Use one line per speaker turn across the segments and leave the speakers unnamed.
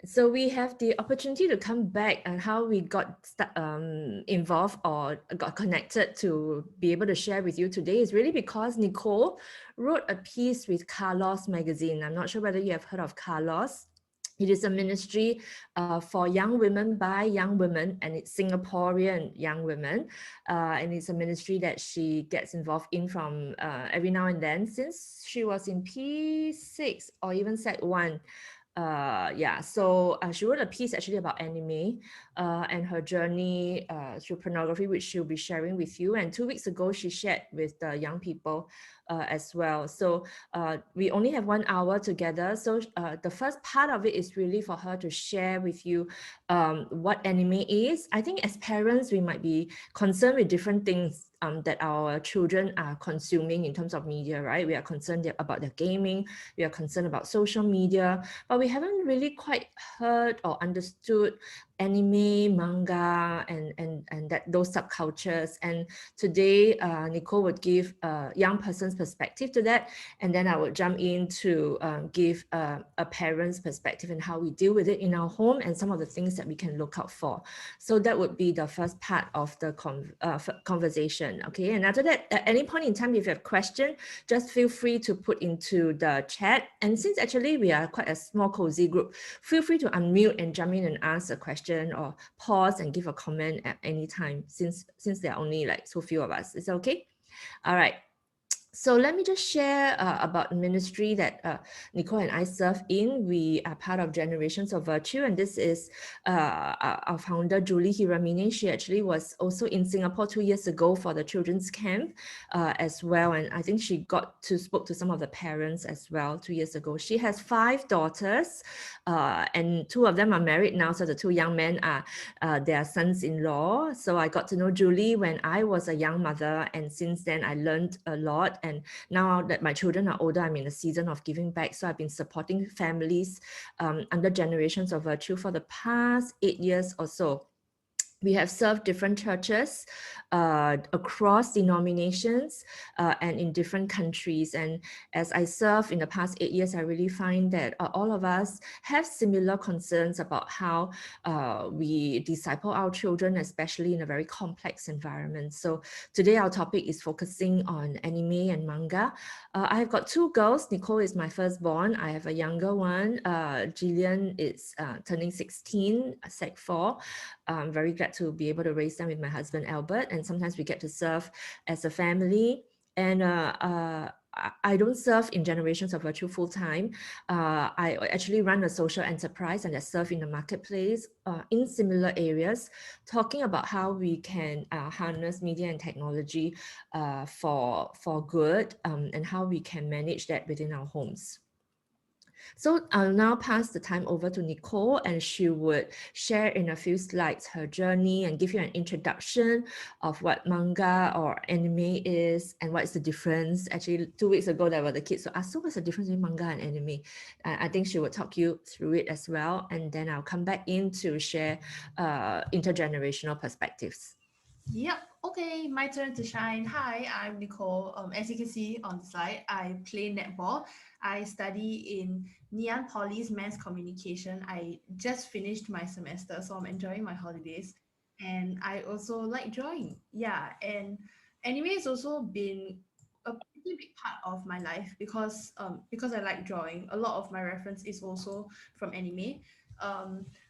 So we have the opportunity to come back and how we got involved or got connected to be able to share with you today is really because Nicole wrote a piece with Carlos magazine. I'm not sure whether you have heard of Carlos. It is a ministry for young women by young women, and it's Singaporean young women. And it's a ministry that she gets involved in from every now and then since she was in P6 or even Sec 1. Yeah, so she wrote a piece actually about anime and her journey through pornography, which she'll be sharing with you. And 2 weeks ago, she shared with the young people as well. So we only have 1 hour together. So the first part of it is really for her to share with you what anime is. I think as parents, we might be concerned with different things that our children are consuming in terms of media, right? We are concerned about their gaming, we are concerned about social media, but we haven't really quite heard or understood anime, manga, and that those subcultures. And today, Nicole would give a young person's perspective to that, and then I would jump in to give a parent's perspective and how we deal with it in our home and some of the things that we can look out for. So that would be the first part of the conversation. Okay, and after that, at any point in time, if you have question, just feel free to put into the chat. And since actually we are quite a small cozy group, feel free to unmute and jump in and ask a question or pause and give a comment at any time, since there are only like so few of us. Is that okay? All right. So let me just share about the ministry that Nicole and I serve in. We are part of Generations of Virtue, and this is our founder, Julie Hiramine. She actually was also in Singapore 2 years ago for the children's camp as well, and I think she got to spoke to some of the parents as well 2 years ago. She has 5 daughters, and 2 of them are married now, so the 2 young men are their sons-in-law. So I got to know Julie when I was a young mother, and since then I learned a lot. And now that my children are older, I'm in a season of giving back. So I've been supporting families under Generations of Virtue for the past 8 years or so. We have served different churches across denominations and in different countries. And as I serve in the past 8 years, I really find that all of us have similar concerns about how we disciple our children, especially in a very complex environment. So today our topic is focusing on anime and manga. I have got 2 girls. Nicole is my firstborn. I have a younger one. Jillian is turning 16, Sec 4. I'm very glad to be able to raise them with my husband, Albert. And sometimes we get to serve as a family. And I don't serve in Generations of Virtue full time. I actually run a social enterprise and I serve in the marketplace in similar areas, talking about how we can harness media and technology for good and how we can manage that within our homes. So I'll now pass the time over to Nicole, and she would share in a few slides her journey and give you an introduction of what manga or anime is and what is the difference. Actually, 2 weeks ago, there were the kids who asked, so what's the difference between manga and anime? I think she would talk you through it as well. And then I'll come back in to share intergenerational perspectives.
Yep. Okay, my turn to shine. Hi, I'm Nicole. As you can see on the slide, I play netball. I study in Ngee Poly's mass communication. I just finished my semester, so I'm enjoying my holidays. And I also like drawing. Yeah, and anime has also been a pretty big part of my life because I like drawing. A lot of my reference is also from anime.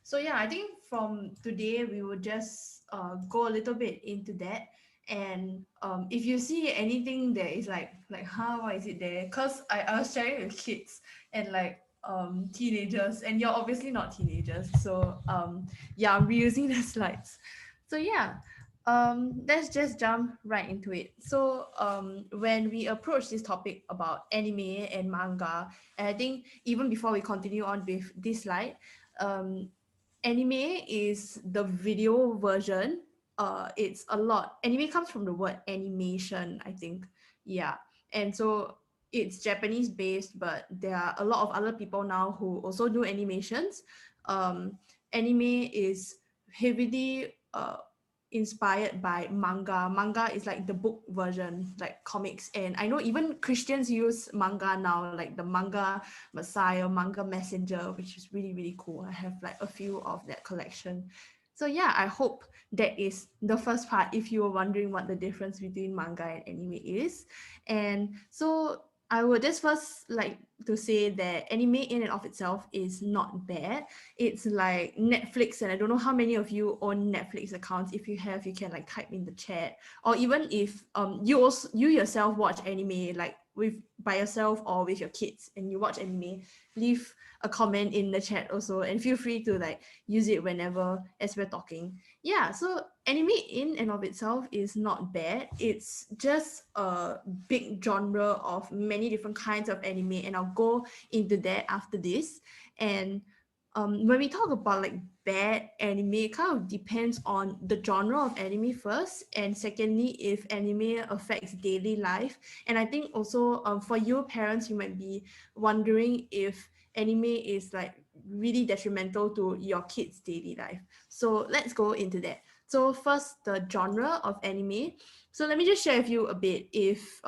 So yeah, I think from today we will just go a little bit into that. And if you see anything that is like huh, why is it there? Because I was sharing with kids and like teenagers, and you're obviously not teenagers. So yeah, I'm reusing the slides. So yeah, let's just jump right into it. So when we approach this topic about anime and manga, and I think even before we continue on with this slide, um, anime is the video version. It's a lot. Anime comes from the word animation, I think. Yeah, and so it's Japanese based, but there are a lot of other people now who also do animations. Anime is heavily inspired by manga. Manga is like the book version, like comics. And I know even Christians use manga now, like the manga Messiah, manga Messenger, which is really, really cool. I have like a few of that collection. So yeah, I hope that is the first part if you were wondering what the difference between manga and anime is. And so I would just first like to say that anime in and of itself is not bad. It's like Netflix, and I don't know how many of you own Netflix accounts. If you have, you can like type in the chat, or even if you yourself watch anime like with by yourself or with your kids and you watch anime, leave a comment in the chat also, and feel free to like use it whenever as we're talking. Yeah, so anime in and of itself is not bad. It's just a big genre of many different kinds of anime, and I'll go into that after this. And when we talk about like bad anime, it kind of depends on the genre of anime first, and secondly, if anime affects daily life. And I think also for you parents, you might be wondering if anime is like really detrimental to your kids' daily life. So let's go into that. So first, the genre of anime. So let me just share with you a bit if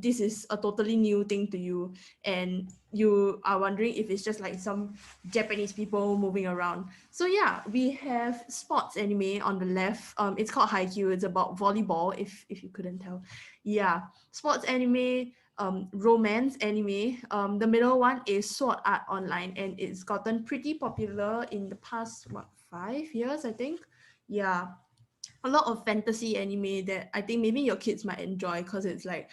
this is a totally new thing to you and you are wondering if it's just like some Japanese people moving around. So yeah, we have sports anime on the left. It's called Haikyuu. It's about volleyball. If you couldn't tell, yeah, sports anime. Romance anime. The middle one is Sword Art Online, and it's gotten pretty popular in the past 5 years, I think. Yeah, a lot of fantasy anime that I think maybe your kids might enjoy because it's like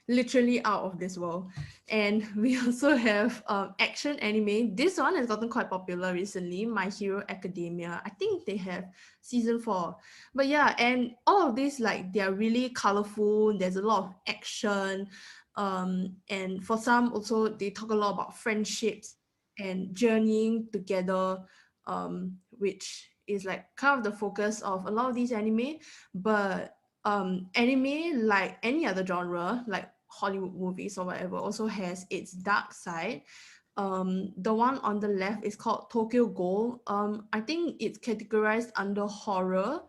literally out of this world. And we also have action anime. This one has gotten quite popular recently, My Hero Academia. I think they have season 4. But yeah, and all of these like they're really colorful, there's a lot of action. And for some also they talk a lot about friendships and journeying together, which is like kind of the focus of a lot of these anime. But anime, like any other genre, like Hollywood movies or whatever, also has its dark side. The one on the left is called Tokyo Ghoul. I think it's categorized under horror.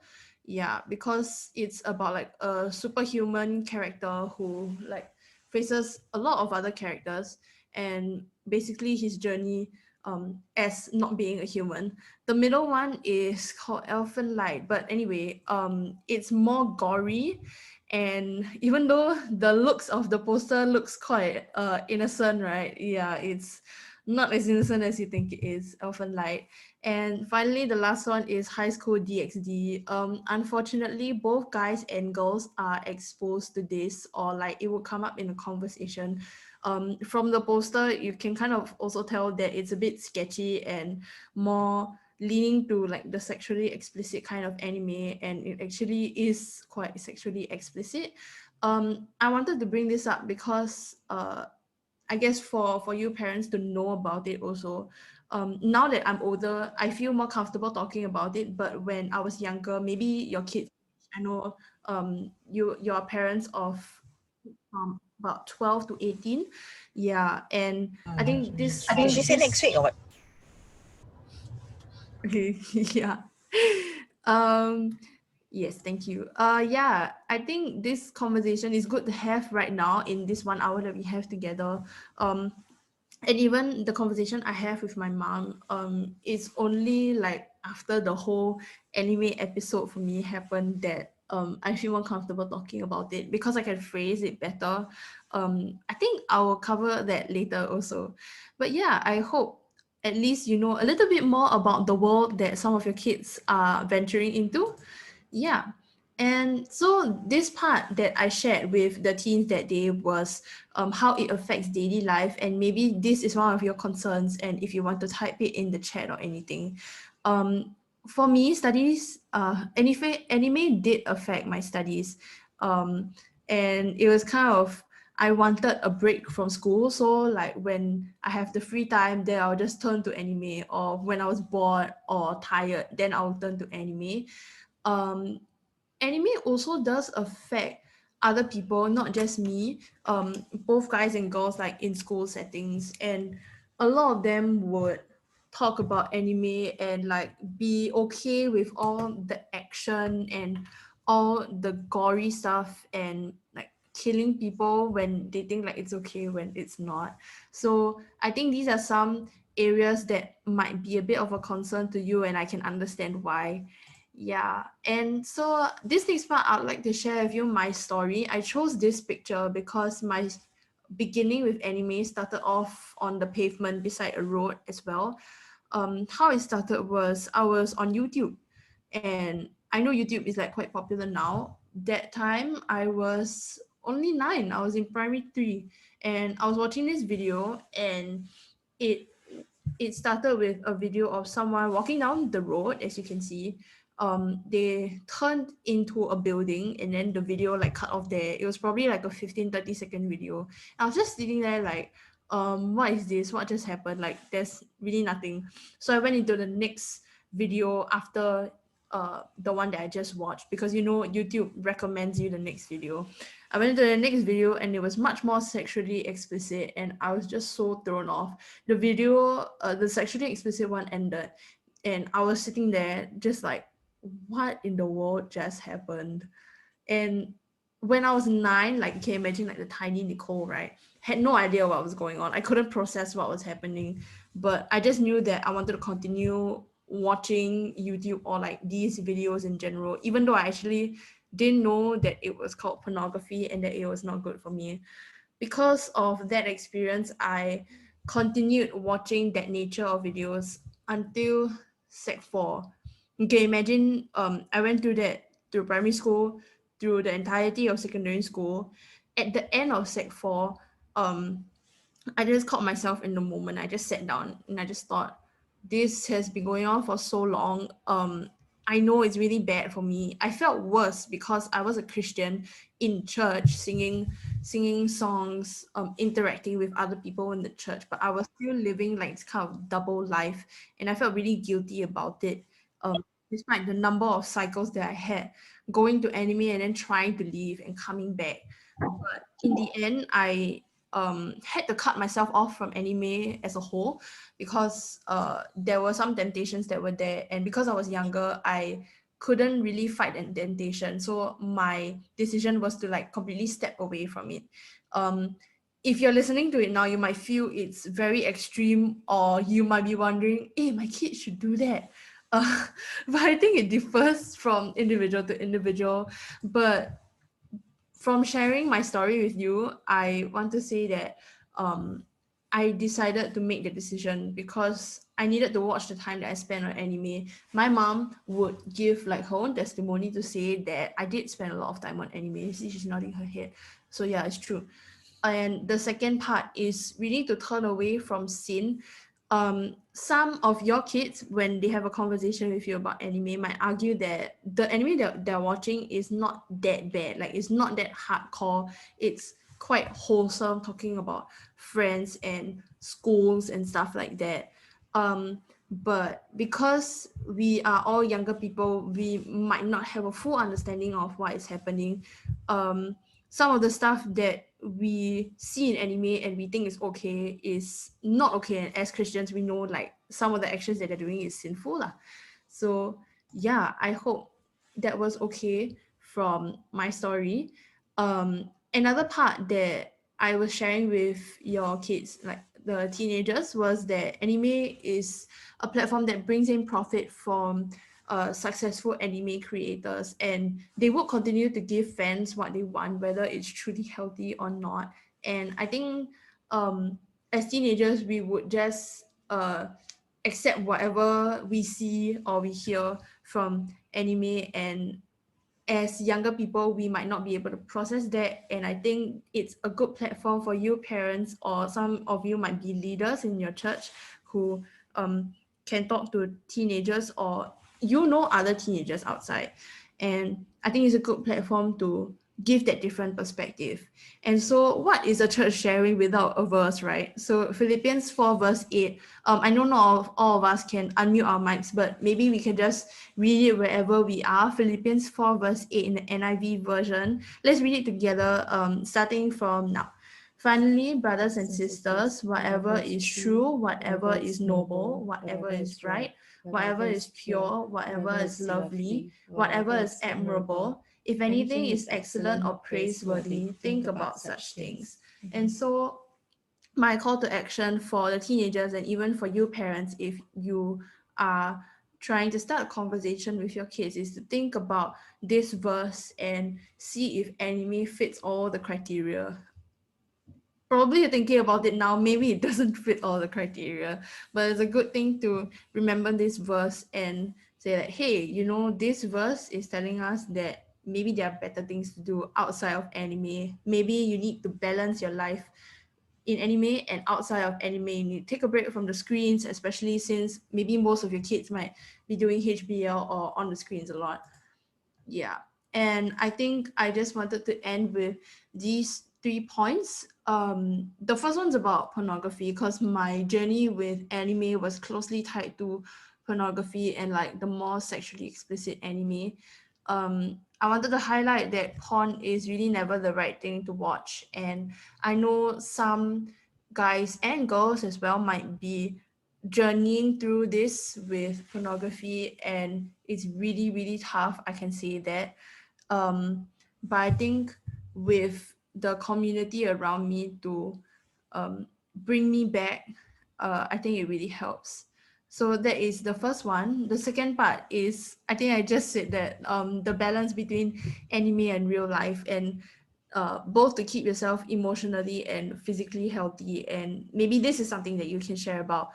Yeah, because it's about like a superhuman character who like faces a lot of other characters, and basically his journey as not being a human. The middle one is called Elfen Light, but anyway, it's more gory, and even though the looks of the poster looks quite innocent, right? Yeah, it's not as innocent as you think it is. Elfen Light. And finally, the last one is High School DxD. Unfortunately, both guys and girls are exposed to this, or like it will come up in a conversation. From the poster, you can kind of also tell that it's a bit sketchy and more leaning to like the sexually explicit kind of anime, and it actually is quite sexually explicit. I wanted to bring this up because I guess for you parents to know about it also. Now that I'm older, I feel more comfortable talking about it. But when I was younger, maybe your kids, I know your parents of about 12 to 18. Yeah, and I think this
I think she said next week or what?
okay, yeah. Um, yes, thank you. Yeah, I think this conversation is good to have right now in this 1 hour that we have together. Um, and even the conversation I have with my mom, it's only like after the whole anime episode for me happened that I feel more comfortable talking about it because I can phrase it better. I think I will cover that later also. But yeah, I hope at least you know a little bit more about the world that some of your kids are venturing into. Yeah. And so this part that I shared with the teens that day was how it affects daily life, and maybe this is one of your concerns, and if you want to type it in the chat or anything. Um, for me, studies, anime did affect my studies. Um, and it was kind of, I wanted a break from school. So like when I have the free time, then I'll just turn to anime, or when I was bored or tired, then I'll turn to anime. um Anime also does affect other people, not just me. Both guys and girls, like in school settings, and a lot of them would talk about anime and like be okay with all the action and all the gory stuff and like killing people when they think like it's okay when it's not. So I think these are some areas that might be a bit of a concern to you, and I can understand why. Yeah, and so this next part, I'd like to share with you my story. I chose this picture because my beginning with anime started off on the pavement beside a road as well. How it started was I was on YouTube, and I know YouTube is like quite popular now. That time I was only 9. I was in primary 3, and I was watching this video, and it it started with a video of someone walking down the road, as you can see. They turned into a building, and then the video like cut off there. It was probably like a 15-30 second video. I was just sitting there like, what is this? What just happened? Like, there's really nothing. So I went into the next video after the one that I just watched, because you know YouTube recommends you the next video. I went into the next video, and it was much more sexually explicit, and I was just so thrown off. The video, the sexually explicit one ended, and I was sitting there just like, what in the world just happened? And when I was 9, like, you can imagine like the tiny Nicole, right? Had no idea what was going on. I couldn't process what was happening, but I just knew that I wanted to continue watching YouTube or like these videos in general, even though I actually didn't know that it was called pornography and that it was not good for me. Because of that experience, I continued watching that nature of videos until sec 4. You can imagine, I went through that through primary school, through the entirety of secondary school. At the end of sec 4, um, I just caught myself in the moment. I just sat down and I just thought, this has been going on for so long. I know it's really bad for me. I felt worse because I was a Christian in church, singing songs, interacting with other people in the church, but I was still living like this kind of double life, and I felt really guilty about it. Despite the number of cycles that I had going to anime and then trying to leave and coming back. But in the end, I had to cut myself off from anime as a whole, because there were some temptations that were there, and because I was younger, I couldn't really fight that temptation. So my decision was to like completely step away from it. Um, if you're listening to it now, you might feel it's very extreme, or you might be wondering, hey, my kid should do that. Uh, but I think it differs from individual to individual. But from sharing my story with you, I want to say that I decided to make the decision because I needed to watch the time that I spent on anime. My mom would give like her own testimony to say that I did spend a lot of time on anime. You see, she's nodding her head. So yeah, it's true. And the second part is we need to turn away from sin. Some of your kids, when they have a conversation with you about anime, might argue that the anime that they're watching is not that bad, like it's not that hardcore. It's quite wholesome, talking about friends and schools and stuff like that. But because we are all younger people, we might not have a full understanding of what is happening. Some of the stuff that we see in anime and we think is okay is not okay, and as Christians we know like some of the actions that they're doing is sinful lah. So yeah, I hope that was okay from my story. Another part that I was sharing with your kids, like the teenagers, was that anime is a platform that brings in profit from successful anime creators, and they will continue to give fans what they want, whether it's truly healthy or not. And I think as teenagers, we would just accept whatever we see or we hear from anime, and as younger people we might not be able to process that. And I think it's a good platform for you parents, or some of you might be leaders in your church who can talk to teenagers, or other teenagers outside. And I think it's a good platform to give that different perspective. And so what is a church sharing without a verse, right? So Philippians 4 verse 8, I know not all of us can unmute our mics, but maybe we can just read it wherever we are. Philippians 4 verse 8 in the NIV version. Let's read it together, starting from now. Finally, brothers and sisters, whatever is true, whatever is noble, whatever is right, whatever is pure, whatever is lovely, whatever is admirable, if anything is excellent or praiseworthy, think about such things. And so my call to action for the teenagers and even for you parents, if you are trying to start a conversation with your kids, is to think about this verse and see if anime fits all the criteria. Probably you're thinking about it now, maybe it doesn't fit all the criteria, but it's a good thing to remember this verse and say that, hey, you know, this verse is telling us that maybe there are better things to do outside of anime. Maybe you need to balance your life in anime and outside of anime. You need to take a break from the screens, especially since maybe most of your kids might be doing HBL or on the screens a lot. Yeah. And I think I just wanted to end with these 3 points. The first one's about pornography, because my journey with anime was closely tied to pornography and like the more sexually explicit anime. I wanted to highlight that porn is really never the right thing to watch. And I know some guys and girls as well might be journeying through this with pornography, and it's really really tough, I can say that. But I think with the community around me to bring me back, I think it really helps. So that is the first one. The second part is, I think I just said that, the balance between anime and real life, and both to keep yourself emotionally and physically healthy. And maybe this is something that you can share about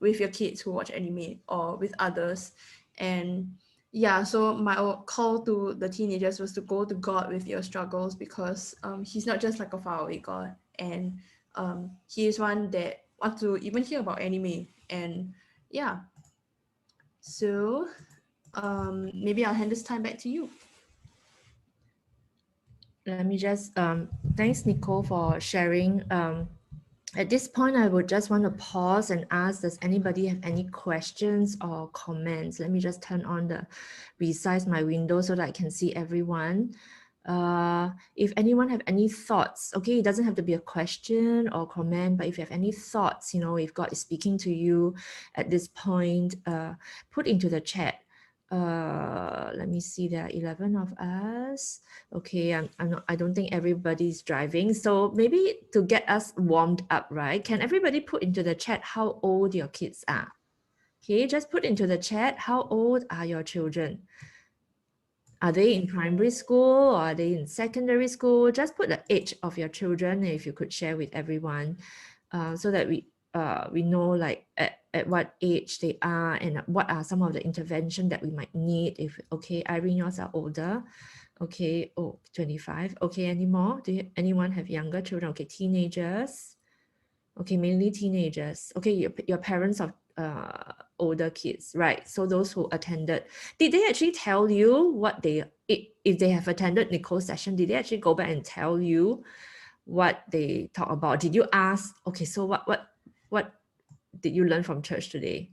with your kids who watch anime or with others. And yeah, so my call to the teenagers was to go to God with your struggles, because he's not just like a faraway God, and he is one that wants to even hear about anime. And yeah, so maybe I'll hand this time back to you.
Let me just thanks Nicole for sharing. At this point, I would just want to pause and ask, does anybody have any questions or comments? Let me just turn on the resize my window so that I can see everyone. If anyone have any thoughts, okay, it doesn't have to be a question or comment, but if you have any thoughts, you know, if God is speaking to you at this point, put into the chat. Let me see, there are 11 of us. Okay, I don't think everybody's driving, so maybe to get us warmed up, right, can everybody put into the chat how old your kids are? Okay, just put into the chat, how old are your children? Are they in primary school or are they in secondary school? Just put the age of your children, if you could share with everyone, so that we know like at what age they are and what are some of the intervention that we might need. If okay, Irene, yours are older. Okay, 25. Okay, anymore? Anyone have younger children? Okay, teenagers. Okay, mainly teenagers. Okay, your parents of older kids, right? So those who attended, did they actually tell you what they, if they have attended Nicole's session, did they actually go back and tell you what they talk about? Did you ask, okay, so what did you learn from church today?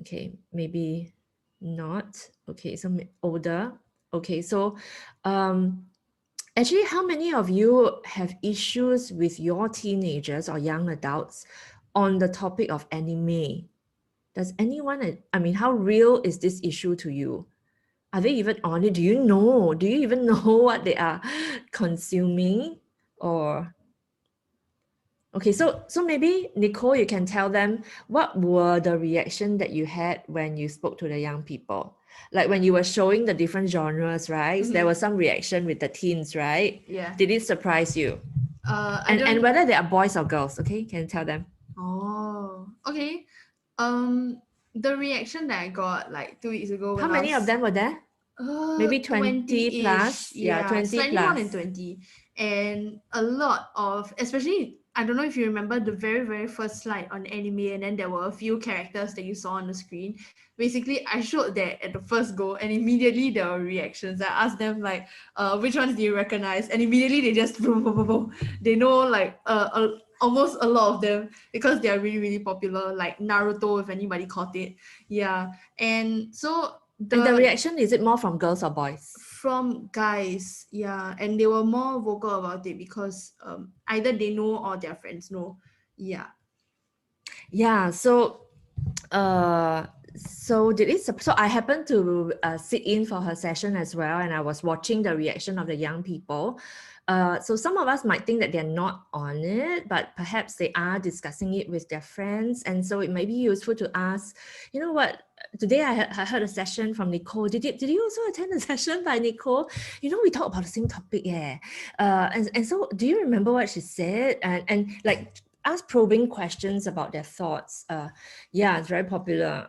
Okay, maybe not. Okay, so older. Okay, so actually, how many of you have issues with your teenagers or young adults on the topic of anime? Does anyone, I mean, how real is this issue to you? Are they even on it? Do you know? Do you even know what they are consuming? Or okay, so maybe Nicole, you can tell them what were the reaction that you had when you spoke to the young people? Like when you were showing the different genres, right? There was some reaction with the teens, right?
Yeah.
Did it surprise you?
I don't.
And whether they are boys or girls, okay? Can you tell them?
Oh, okay. The reaction that I got like 2 weeks ago when
How
I
many of
was
them were there? Maybe 20
20-ish,
plus. Yeah,
yeah,
20
slightly more than
plus.
20. And a lot of, especially, I don't know if you remember the very very first slide on anime, and then there were a few characters that you saw on the screen. Basically, I showed that at the first go, and immediately there were reactions. I asked them like, which ones do you recognize? And immediately they just boom, boom, boom, boom. They know like almost a lot of them, because they are really really popular, like Naruto, if anybody caught it. Yeah. And so
And the reaction, is it more from girls or boys?
from guys, yeah, and they were more vocal about it because either they know or their friends know. Yeah.
Yeah, so So so I happened to sit in for her session as well, and I was watching the reaction of the young people. So some of us might think that they're not on it, but perhaps they are discussing it with their friends. And so it might be useful to ask, you know what, today I heard a session from Nicole. Did you also attend a session by Nicole? You know, we talked about the same topic, yeah. And so do you remember what she said? And like ask probing questions about their thoughts. Yeah, it's very popular.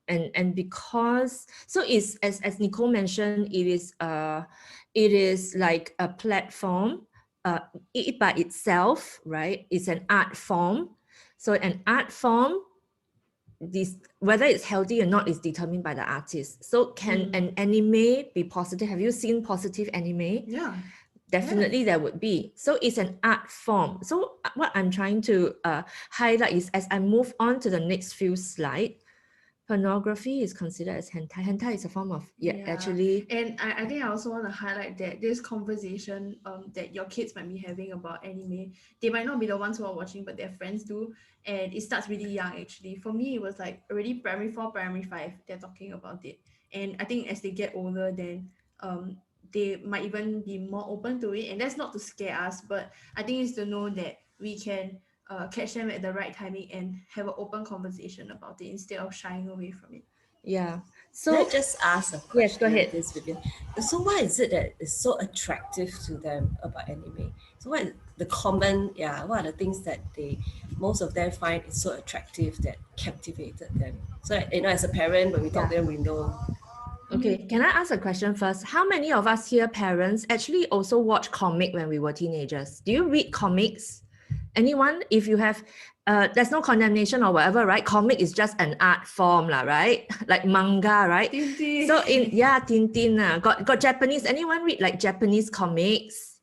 And because so is as Nicole mentioned, it is like a platform. It by itself, right? It's an art form. So an art form, this whether it's healthy or not is determined by the artist. So can an anime be positive? Have you seen positive anime?
Yeah.
Definitely there would be. So it's an art form. So what I'm trying to highlight is, as I move on to the next few slides, pornography is considered as hentai. Hentai is a form of, actually.
And I think I also want to highlight that this conversation that your kids might be having about anime, they might not be the ones who are watching, but their friends do. And it starts really young actually. For me, it was like already primary 4, primary 5, they're talking about it. And I think as they get older, then they might even be more open to it. And that's not to scare us, but I think it's to know that we can catch them at the right timing and have an open conversation about it instead of shying away from it.
Yeah.
Can I
So
just ask a
yes, go
question on
ahead.
this, Vivian? So why is it that it's so attractive to them about anime? So what are the common, what are the things that most of them find is so attractive that captivated them? So, as a parent, when we talk to them, we know.
Okay, can I ask a question first? How many of us here, parents, actually also watch comic when we were teenagers? Do you read comics? Anyone? If you have, there's no condemnation or whatever, right? Comic is just an art form, lah, right? Like manga, right?
Tintin.
So Tintin, got Japanese. Anyone read like Japanese comics,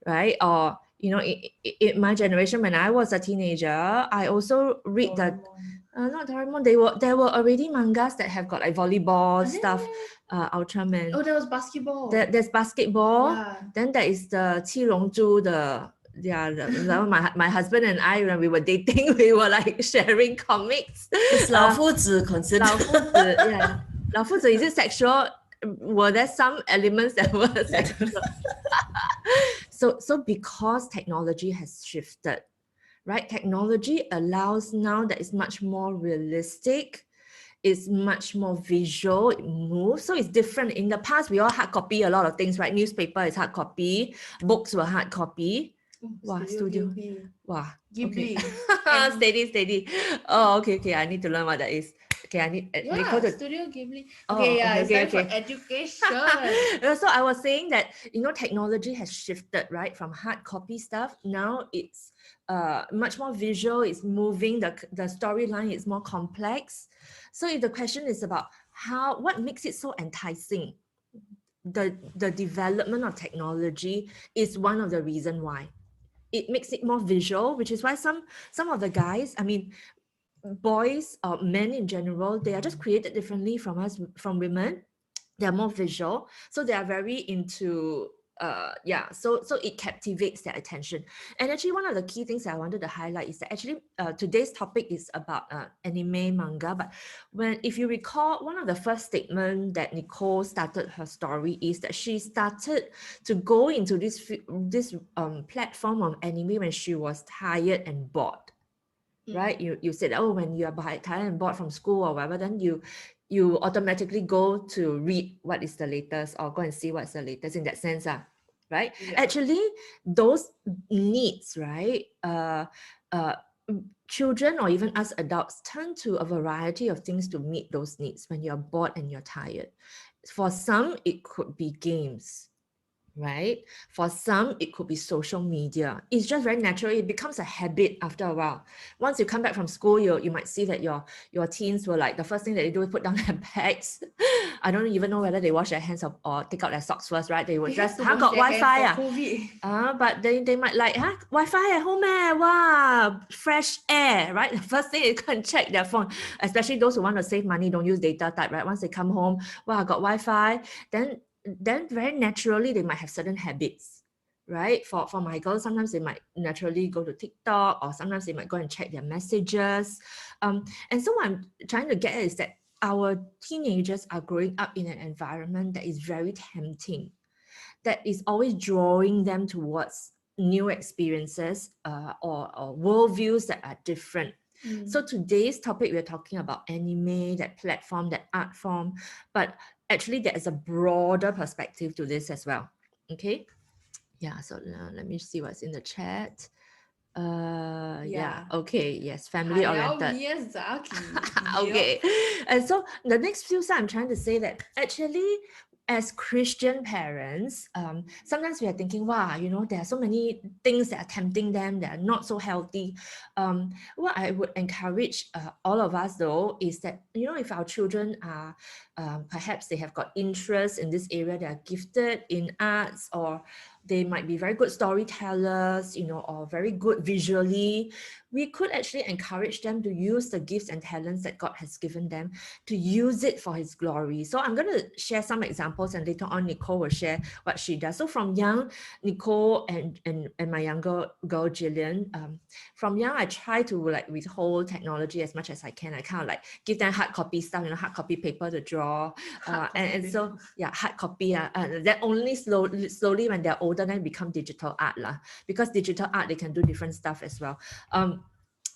right? Or in my generation, when I was a teenager, I also read not Doraemon. There were already mangas that have got like volleyball stuff, Ultraman.
Oh, there was basketball.
There's basketball.
Yeah.
Then there is the 七龙珠 my husband and I, when we were dating, we were like sharing comics.
Is 老夫子considered?
老夫子, yeah. 老夫子, is it sexual? Were there some elements that were sexual? So because technology has shifted, right? Technology allows now that it's much more realistic. It's much more visual, it moves. So it's different. In the past, we all hard copy a lot of things, right? Newspaper is hard copy, books were hard copy. Wow, studio. Wow.
Ghibli.
Okay. Steady. Oh, okay. I need to learn what that is. Okay, I need Nicole to...
Studio Ghibli.
Okay,
It's time for education.
So I was saying that, technology has shifted, right? From hard copy stuff. Now it's much more visual, it's moving, the storyline is more complex. So if the question is about what makes it so enticing, the development of technology is one of the reasons why. It makes it more visual, which is why some of the guys, I mean, boys or men in general, they are just created differently from us, from women. They're more visual, so they are very into so it captivates their attention. And actually, one of the key things that I wanted to highlight is that actually today's topic is about anime, manga. But if you recall, one of the first statements that Nicole started her story is that she started to go into this platform of anime when she was tired and bored. Right? You said, oh, when you are tired and bored from school or whatever, then you automatically go to read what is the latest or go and see what's the latest in that sense, right? Yeah. Actually, those needs, right? Children or even us adults turn to a variety of things to meet those needs when you're bored and you're tired. For some, it could be games. Right? For some, it could be social media. It's just very natural. It becomes a habit after a while. Once you come back from school, you might see that your teens were like, the first thing that they do is put down their bags. I don't even know whether they wash their hands or take out their socks first, right? They would just, got Wi-Fi. But they might like, Wi-Fi at home, wow, fresh air, right? The first thing is go and check their phone, especially those who want to save money, don't use data type, right? Once they come home, wow, got Wi-Fi, then very naturally they might have certain habits, right? For my girls, sometimes they might naturally go to TikTok, or sometimes they might go and check their messages. And so what I'm trying to get at is that our teenagers are growing up in an environment that is very tempting, that is always drawing them towards new experiences or worldviews that are different. So today's topic, we're talking about anime, that platform, that art form, but actually there is a broader perspective to this as well. Okay. Yeah, so let me see what's in the chat. Yeah, okay, yes, family oriented.
Miyazaki.
Okay. And so the next few slides, I'm trying to say that actually, as Christian parents, sometimes we are thinking, wow, there are so many things that are tempting them that are not so healthy. What I would encourage all of us, though, is that, if our children are, perhaps they have got interest in this area, they are gifted in arts, or they might be very good storytellers, or very good visually, we could actually encourage them to use the gifts and talents that God has given them, to use it for His glory. So I'm going to share some examples, and later on Nicole will share what she does. So from young, Nicole and my younger girl Jillian, from young, I try to withhold technology as much as I can. I kind of give them hard copy stuff, hard copy paper to draw, and so hard copy. That only slowly when they're older then become digital art because digital art, they can do different stuff as well.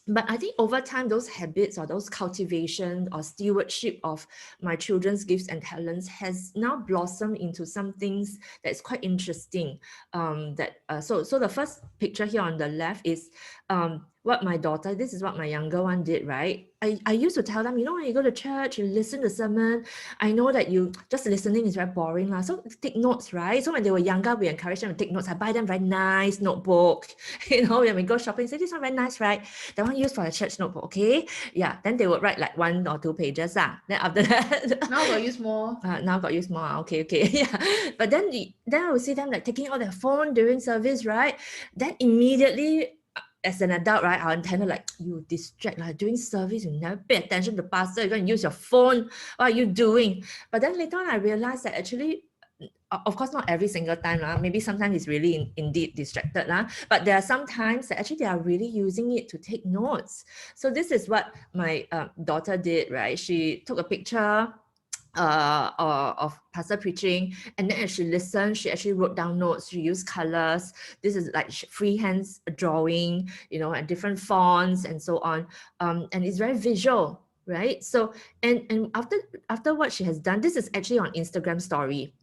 But I think over time, those habits or those cultivation or stewardship of my children's gifts and talents has now blossomed into some things that's quite interesting. So the first picture here on the left is what my daughter, this is what my younger one did, right? I used to tell them, when you go to church, you listen to sermon, I know that you just listening is very boring. So take notes, right? So when they were younger, we encourage them to take notes. I buy them very nice notebook. When we go shopping, say, this one very nice, right? That one used for a church notebook, okay? Yeah, then they would write 1 or 2 pages. Then after that...
Now got use more.
Now got use more, okay. Yeah. But then I would see them taking out their phone during service, right? Then immediately, as an adult, right, our antenna you distract, during service, you never pay attention to the pastor, you're going to use your phone, what are you doing? But then later on, I realized that actually, of course, not every single time, maybe sometimes it's really indeed distracted, but there are some times that actually they are really using it to take notes. So this is what my daughter did, right? She took a picture of pastor preaching, and then as she listened, she actually wrote down notes. She used colors. This is freehand drawing, and different fonts and so on, and it's very visual, right? So and after what she has done, this is actually on Instagram story.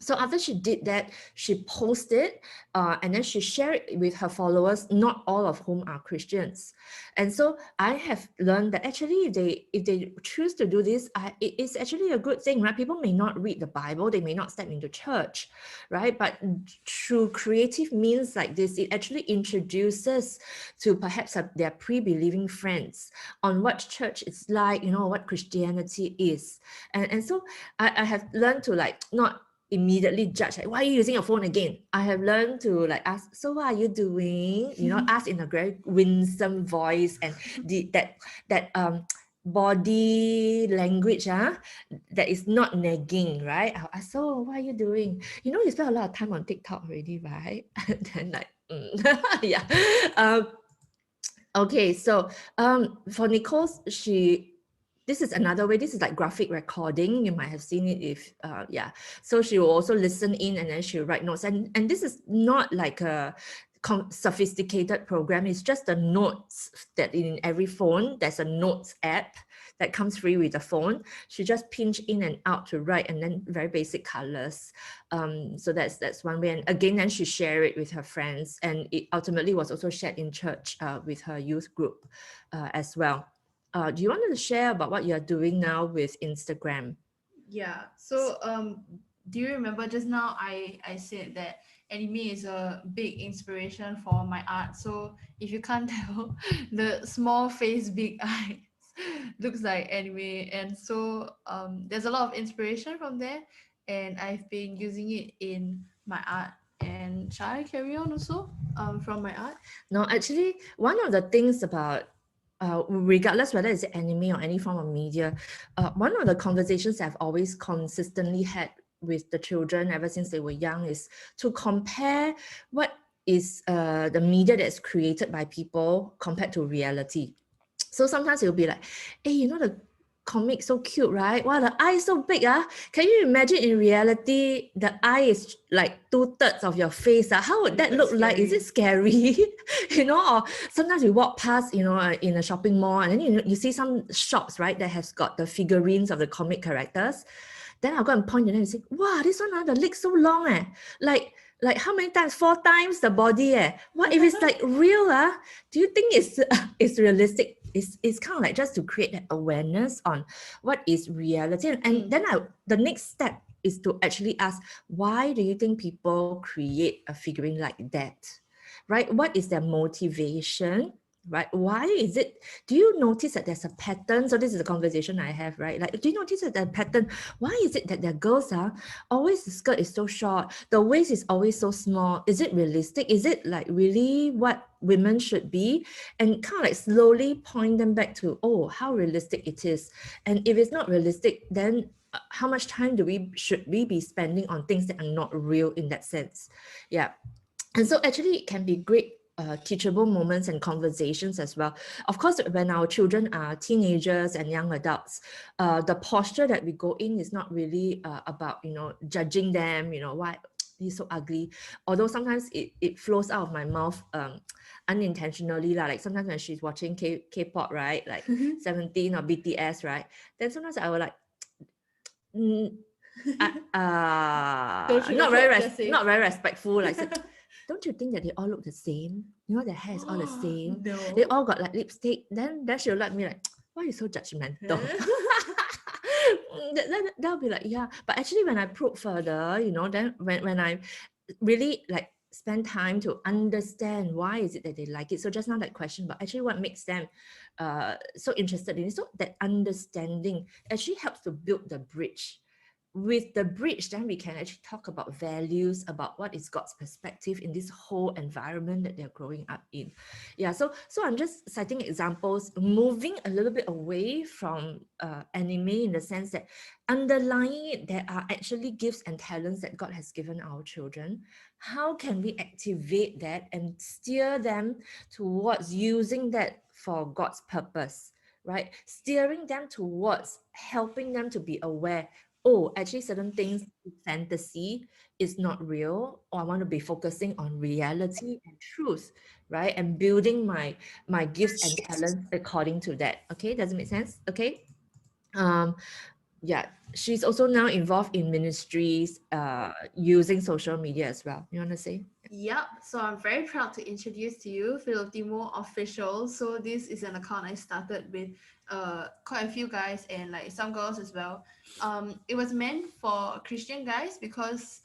So after she did that, she posted and then she shared it with her followers, not all of whom are Christians. And so I have learned that actually if they choose to do this, it's actually a good thing, right? People may not read the Bible, they may not step into church, right? But through creative means like this, it actually introduces to perhaps their pre-believing friends on what church is like, what Christianity is. And so I have learned to not immediately judge, why are you using your phone again? I have learned to ask, so what are you doing? Ask in a very winsome voice, and that body language that is not nagging, right? I'll ask, so what are you doing? You spend a lot of time on TikTok already, right? Then yeah. Okay, so for Nicole, this is another way. This is graphic recording. You might have seen it if, So she will also listen in, and then she'll write notes. And this is not like a sophisticated program. It's just the notes that in every phone, there's a notes app that comes free with the phone. She just pinch in and out to write, and then very basic colors. So that's one way. And again, then she shared it with her friends, and it ultimately was also shared in church with her youth group as well. Do you want to share about what you're doing now with Instagram?
Yeah. So do you remember just now I said that anime is a big inspiration for my art? So if you can't tell, the small face, big eyes looks like anime. And so there's a lot of inspiration from there, and I've been using it in my art. And shall I carry on also from my art?
No, actually, one of the things about regardless whether it's anime or any form of media, one of the conversations I've always consistently had with the children ever since they were young is to compare what is the media that's created by people compared to reality. So sometimes it'll be like, hey, the comic so cute, right? Wow, the eye is so big. Can you imagine in reality, the eye is like 2/3 of your face? How would that
That's
look like? Is it scary? Or sometimes we walk past, in a shopping mall, and then you see some shops, right, that has got the figurines of the comic characters. Then I'll go and point to them and say, wow, this one, the legs so long, like how many times? 4 times the body, What if it's like real, Do you think it's realistic? It's kind of like just to create that awareness on what is reality. And then the next step is to actually ask, why do you think people create a figurine like that, right? What is their motivation? Right? Why is it? Do you notice that there's a pattern? So this is a conversation I have, right? Like, do you notice that the pattern? Why is it that their girls are always the skirt is so short, the waist is always so small? Is it realistic? Is it like really what women should be? And kind of like slowly point them back to, oh, how realistic it is. And if it's not realistic, then how much time should we be spending on things that are not real in that sense? Yeah. And so actually it can be great teachable moments and conversations as well. Of course, when our children are teenagers and young adults, the posture that we go in is not really about, judging them, why he's so ugly. Although sometimes it flows out of my mouth unintentionally. Like sometimes when she's watching K-pop, right? Like 17 or BTS, right? Then sometimes I will like, not very respectful. Like, don't you think that they all look the same? Their hair is all the same.
No.
They all got like lipstick. Then she'll let me like, why are you so judgmental? That'll be like, yeah. But actually, when I probe further, then when I really like spend time to understand why is it that they like it. So just now that question, but actually what makes them so interested in it. So that understanding actually helps to build the bridge. With the bridge, then we can actually talk about values, about what is God's perspective in this whole environment that they're growing up in. Yeah, so I'm just citing examples, moving a little bit away from anime in the sense that underlying it, there are actually gifts and talents that God has given our children. How can we activate that and steer them towards using that for God's purpose, right? Steering them towards helping them to be aware, oh, actually certain things, fantasy is not real, or I want to be focusing on reality and truth, right? And building my gifts and talents according to that. Okay, does it make sense? Okay. Yeah, she's also now involved in ministries using social media as well. You want to say?
Yep, so I'm very proud to introduce to you Philotimo Official. So this is an account I started with quite a few guys and like some girls as well. It was meant for Christian guys because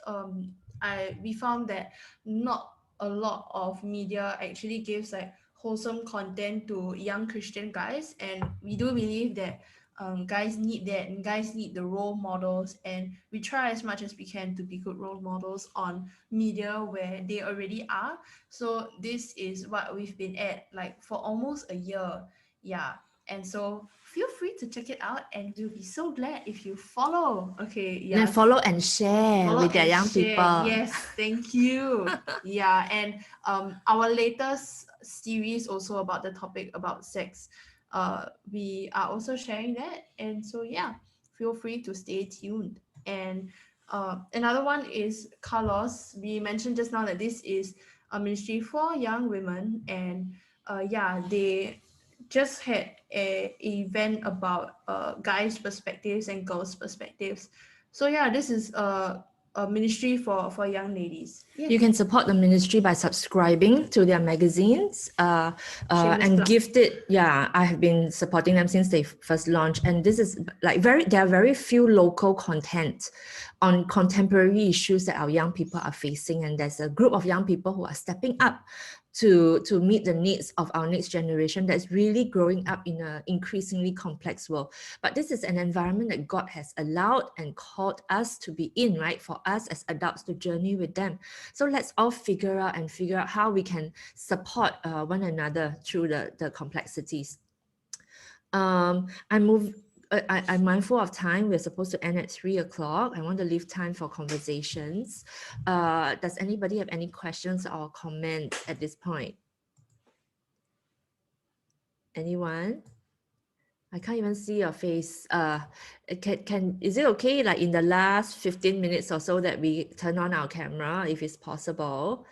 we found that not a lot of media actually gives like wholesome content to young Christian guys, and we do believe that guys need that, and guys need the role models, and we try as much as we can to be good role models on media where they already are. So this is what we've been at like for almost a year. Yeah, and so feel free to check it out, and we'll be so glad if you follow. Okay, yeah,
And follow and share
follow
with their
and
young
share.
people.
Yes, thank you. Yeah, and our latest series also about the topic about sex, we are also sharing that, and so yeah, feel free to stay tuned. And another one is Carlos. We mentioned just now that this is a ministry for young women, and yeah, they just had a event about guys' perspectives and girls' perspectives. So yeah, this is a ministry for young ladies. Yeah.
You can support the ministry by subscribing to their magazines
Shameless
and
plug.
gift it. Yeah, I have been supporting them since they first launched. And this is like there are very few local content on contemporary issues that our young people are facing. And there's a group of young people who are stepping up to meet the needs of our next generation that's really growing up in an increasingly complex world. But this is an environment that God has allowed and called us to be in, right? For us as adults to journey with them. So let's all figure out how we can support one another through the complexities. I'm mindful of time. We're supposed to end at 3 o'clock. I want to leave time for conversations. Does anybody have any questions or comments at this point? Anyone? I can't even see your face. Is it okay, like in the last 15 minutes or so, that we turn on our camera if it's possible,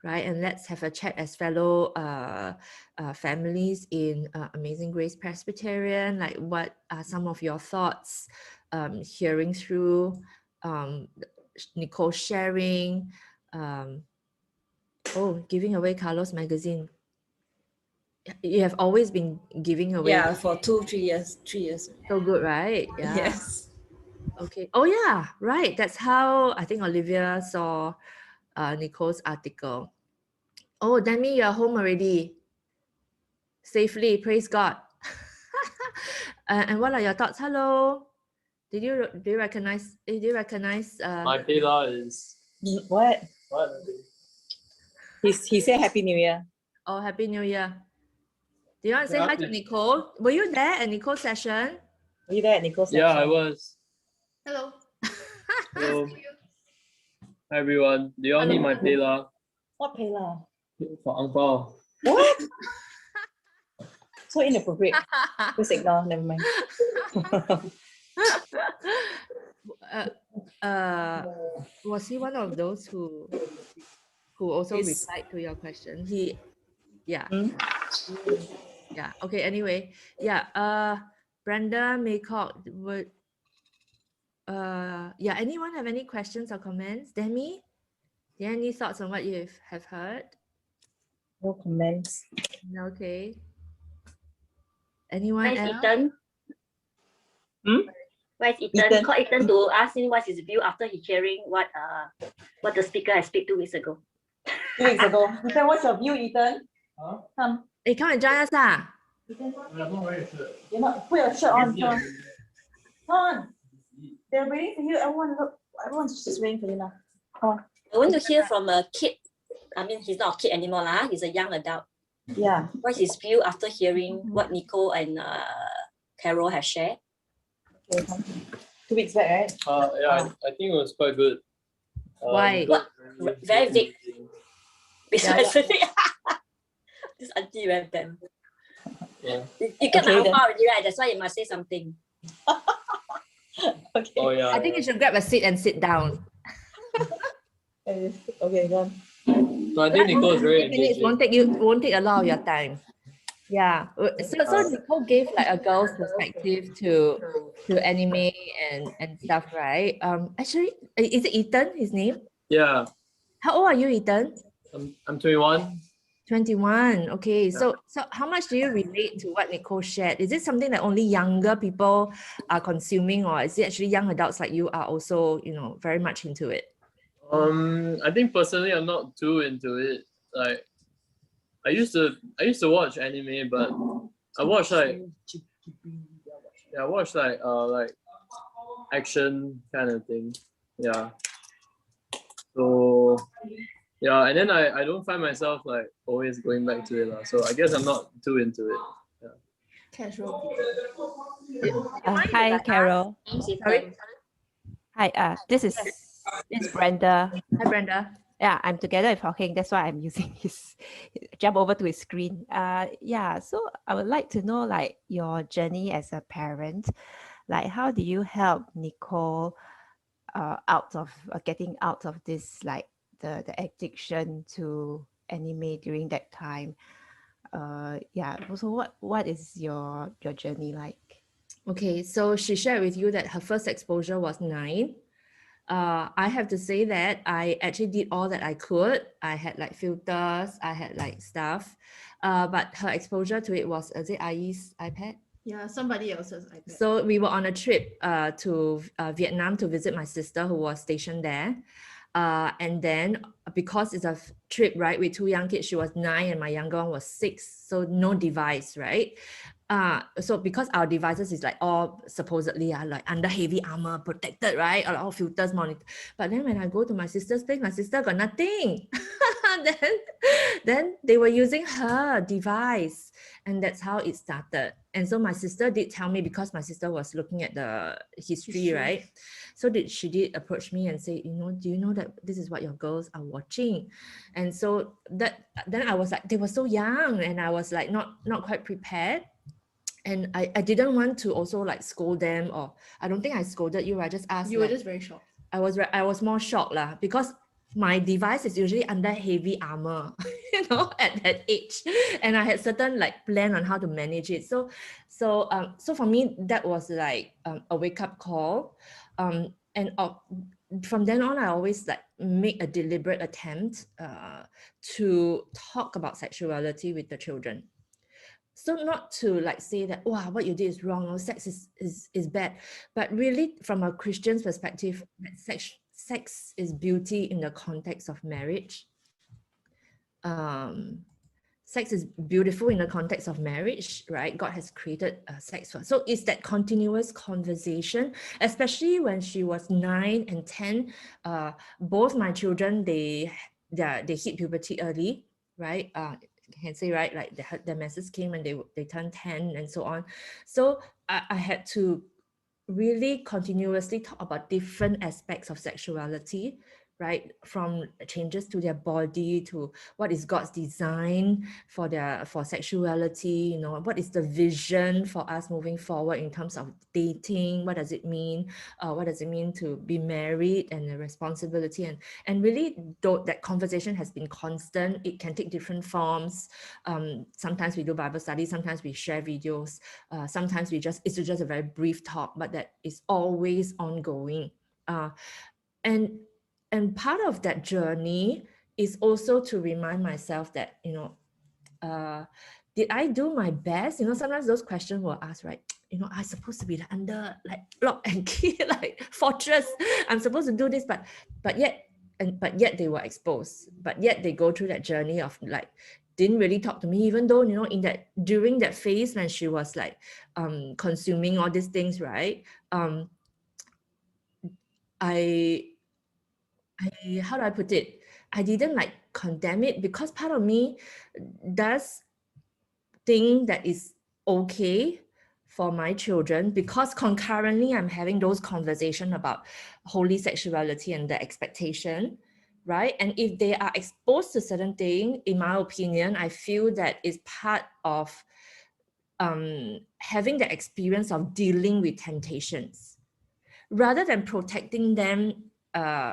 right? And let's have a chat as fellow families in Amazing Grace Presbyterian. Like, what are some of your thoughts hearing through Nicole sharing? Giving away Carlos magazine. You have always been giving away.
Yeah, for 3 years.
So good, right? Yeah.
Yes.
Okay. Oh yeah, right. That's how I think Olivia saw Nicole's article. Oh, Demi, you're home already. Safely, praise God. And what are your thoughts? Hello. Do you recognize? Do you recognize?
My payla is
What?
what?
He said Happy New Year.
Oh, Happy New Year. Do you want to say hi to Nicole? Were you there at Nicole's session?
Were you there at Nicole's
Yeah, I
session?
was.
Hello.
Hello. Hi everyone. Do you all need my payla
What payla?
for ang pao?
What? So inappropriate. Just ignore, never mind.
Was he one of those who also
Yes.
replied to your question? Yeah.
Hmm?
Yeah. Okay. Anyway, yeah. Brenda Maycock would. Yeah. Anyone have any questions or comments? Demi, do you have any thoughts on what you have heard?
No comments.
Okay. Anyone
Where's
else?
Ethan? Where's Ethan?
Ethan.
Call Ethan to ask him what's his view after he hearing what the speaker has speak 2 weeks ago.
2 weeks ago. Ethan, what's your view, Ethan?
Huh?
Come.
Hey, come and join us, ah.
Ethan,
I'm not wearing a shirt.
you're not, put your shirt on. Come on. Come on. They're waiting for you. Everyone's just waiting for you now. Come on.
I want to hear from a kid. I mean, he's not a kid anymore, lah. He's a young adult.
Yeah.
What's his view after hearing what Nicole and Carol have shared?
Okay, come. 2 weeks back, right?
Yeah, I think it was quite good.
Why?
What? Very vague. Besides, this auntie very bad.
Yeah.
You get
Okay,
my
then.
phone already, right? That's why you must say something.
Okay.
Oh yeah.
I think you should grab a seat and sit down.
Okay, go on.
So I think Nicole is very
15 minutes
engaging.
won't take a lot of your time. Yeah. So Nicole gave like a girl's perspective to anime and stuff, right? Actually, is it Ethan, his name?
Yeah.
How old are you, Ethan?
I'm 21.
21. Okay.
Yeah.
So how much do you relate to what Nicole shared? Is it something that only younger people are consuming, or is it actually young adults like you are also, very much into it?
I think personally I'm not too into it. Like I used to watch anime, but I watch like action kind of thing. Yeah. So yeah, and then I don't find myself like always going back to it. So I guess I'm not too into it.
Casual.
Hi, Carol.
Thanks, Ethan.
Sorry?
Hi, this is Brenda.
Hi, Brenda.
Yeah, I'm together with Hawking. That's why I'm using his jump over to his screen. Yeah, so I would like to know like your journey as a parent. Like, how do you help Nicole out of getting out of this like the addiction to anime during that time? Yeah. So what is your journey like?
Okay, so she shared with you that her first exposure was 9. I have to say that I actually did all that I could. I had like filters, I had like stuff, but her exposure to it was, is it Ai's iPad?
Yeah, somebody else's iPad.
So we were on a trip to Vietnam to visit my sister who was stationed there. And then because it's a trip, right, with 2 young kids, she was 9 and my younger one was 6, so no device, right? So because our devices is like all supposedly are like under heavy armor, protected, right? All filters, monitor. But then when I go to my sister's place, my sister got nothing. then they were using her device, and that's how it started. And so my sister did tell me, because my sister was looking at the history, right? So she did approach me and say, do you know that this is what your girls are watching? And so then I was like, they were so young, and I was like not quite prepared. And I didn't want to also like scold them, or I don't think I scolded you. I just asked.
You were
like,
just very shocked.
I was more shocked lah, because my device is usually under heavy armor, at that age, and I had certain like plan on how to manage it. So for me that was like a wake up call, and from then on I always like make a deliberate attempt to talk about sexuality with the children. So not to like say that, wow, what you did is wrong, or sex is bad, but really from a Christian's perspective, that sex is beauty in the context of marriage. Sex is beautiful in the context of marriage, right? God has created sex for. So it's that continuous conversation, especially when she was 9 and 10. Both my children, they hit puberty early, right? Can say, right, like their menses came and they turned 10 and so on. So I had to really continuously talk about different aspects of sexuality, right? From changes to their body, to what is God's design for sexuality, what is the vision for us moving forward in terms of dating, what does it mean, what does it mean to be married, and the responsibility, and really though that conversation has been constant. It can take different forms. Sometimes we do Bible study, sometimes we share videos, sometimes it's just a very brief talk, but that is always ongoing. And part of that journey is also to remind myself that, did I do my best? Sometimes those questions were asked, right? I'm supposed to be under like lock and key, like fortress. I'm supposed to do this, but yet they were exposed. But yet they go through that journey of like, didn't really talk to me, even though, during that phase when she was like consuming all these things, right? How do I put it? I didn't like condemn it, because part of me does think that is okay for my children, because concurrently I'm having those conversations about holy sexuality and the expectation, right? And if they are exposed to certain things, in my opinion, I feel that is part of having the experience of dealing with temptations, rather than protecting them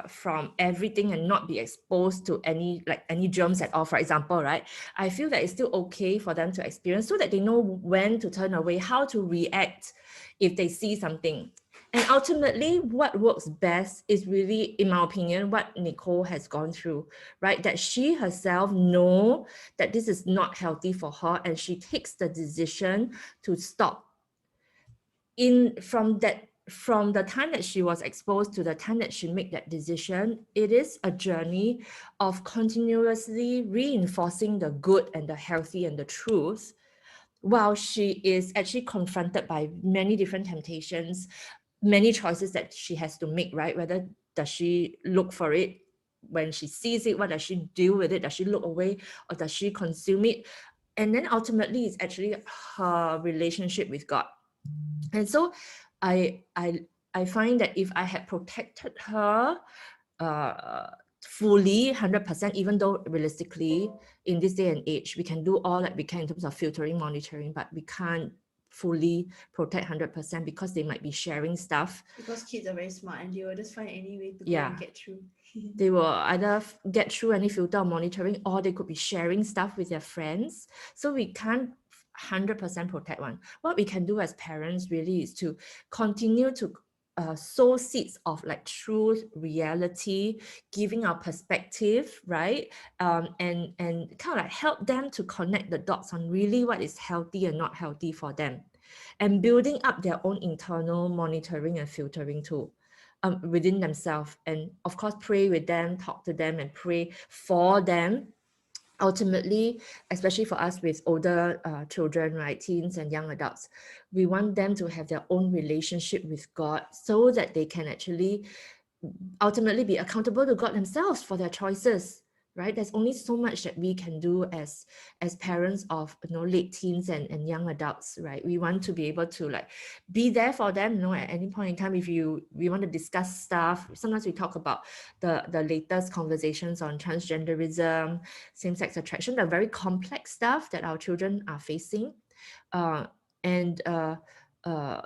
from everything and not be exposed to any germs at all, for example, right? I feel that it's still okay for them to experience, so that they know when to turn away, how to react if they see something. And ultimately, what works best is really, in my opinion, what Nicole has gone through, right? That she herself know that this is not healthy for her, and she takes the decision to stop. From the time that she was exposed to the time that she made that decision, it is a journey of continuously reinforcing the good and the healthy and the truth, while she is actually confronted by many different temptations, many choices that she has to make, right? Whether does she look for it when she sees it, what does she do with it? Does she look away, or does she consume it? And then ultimately it's actually her relationship with God. And so I find that if I had protected her fully 100%, even though realistically in this day and age we can do all that we can in terms of filtering, monitoring, but we can't fully protect 100%, because they might be sharing stuff.
Because kids are very smart and they will just find any way to go
Yeah.
and get through.
They will either get through any filter or monitoring, or they could be sharing stuff with their friends. So we can't 100% protect one. What we can do as parents really is to continue to sow seeds of like truth, reality, giving our perspective, right? And kind of like help them to connect the dots on really what is healthy and not healthy for them, and building up their own internal monitoring and filtering tool within themselves. And of course, pray with them, talk to them, and pray for them. Ultimately, especially for us with older children, right, teens and young adults, we want them to have their own relationship with God, so that they can actually ultimately be accountable to God themselves for their choices, right? There's only so much that we can do as parents of late teens and young adults, right? We want to be able to like be there for them, at any point in time. If we want to discuss stuff, sometimes we talk about the latest conversations on transgenderism, same-sex attraction, the very complex stuff that our children are facing. and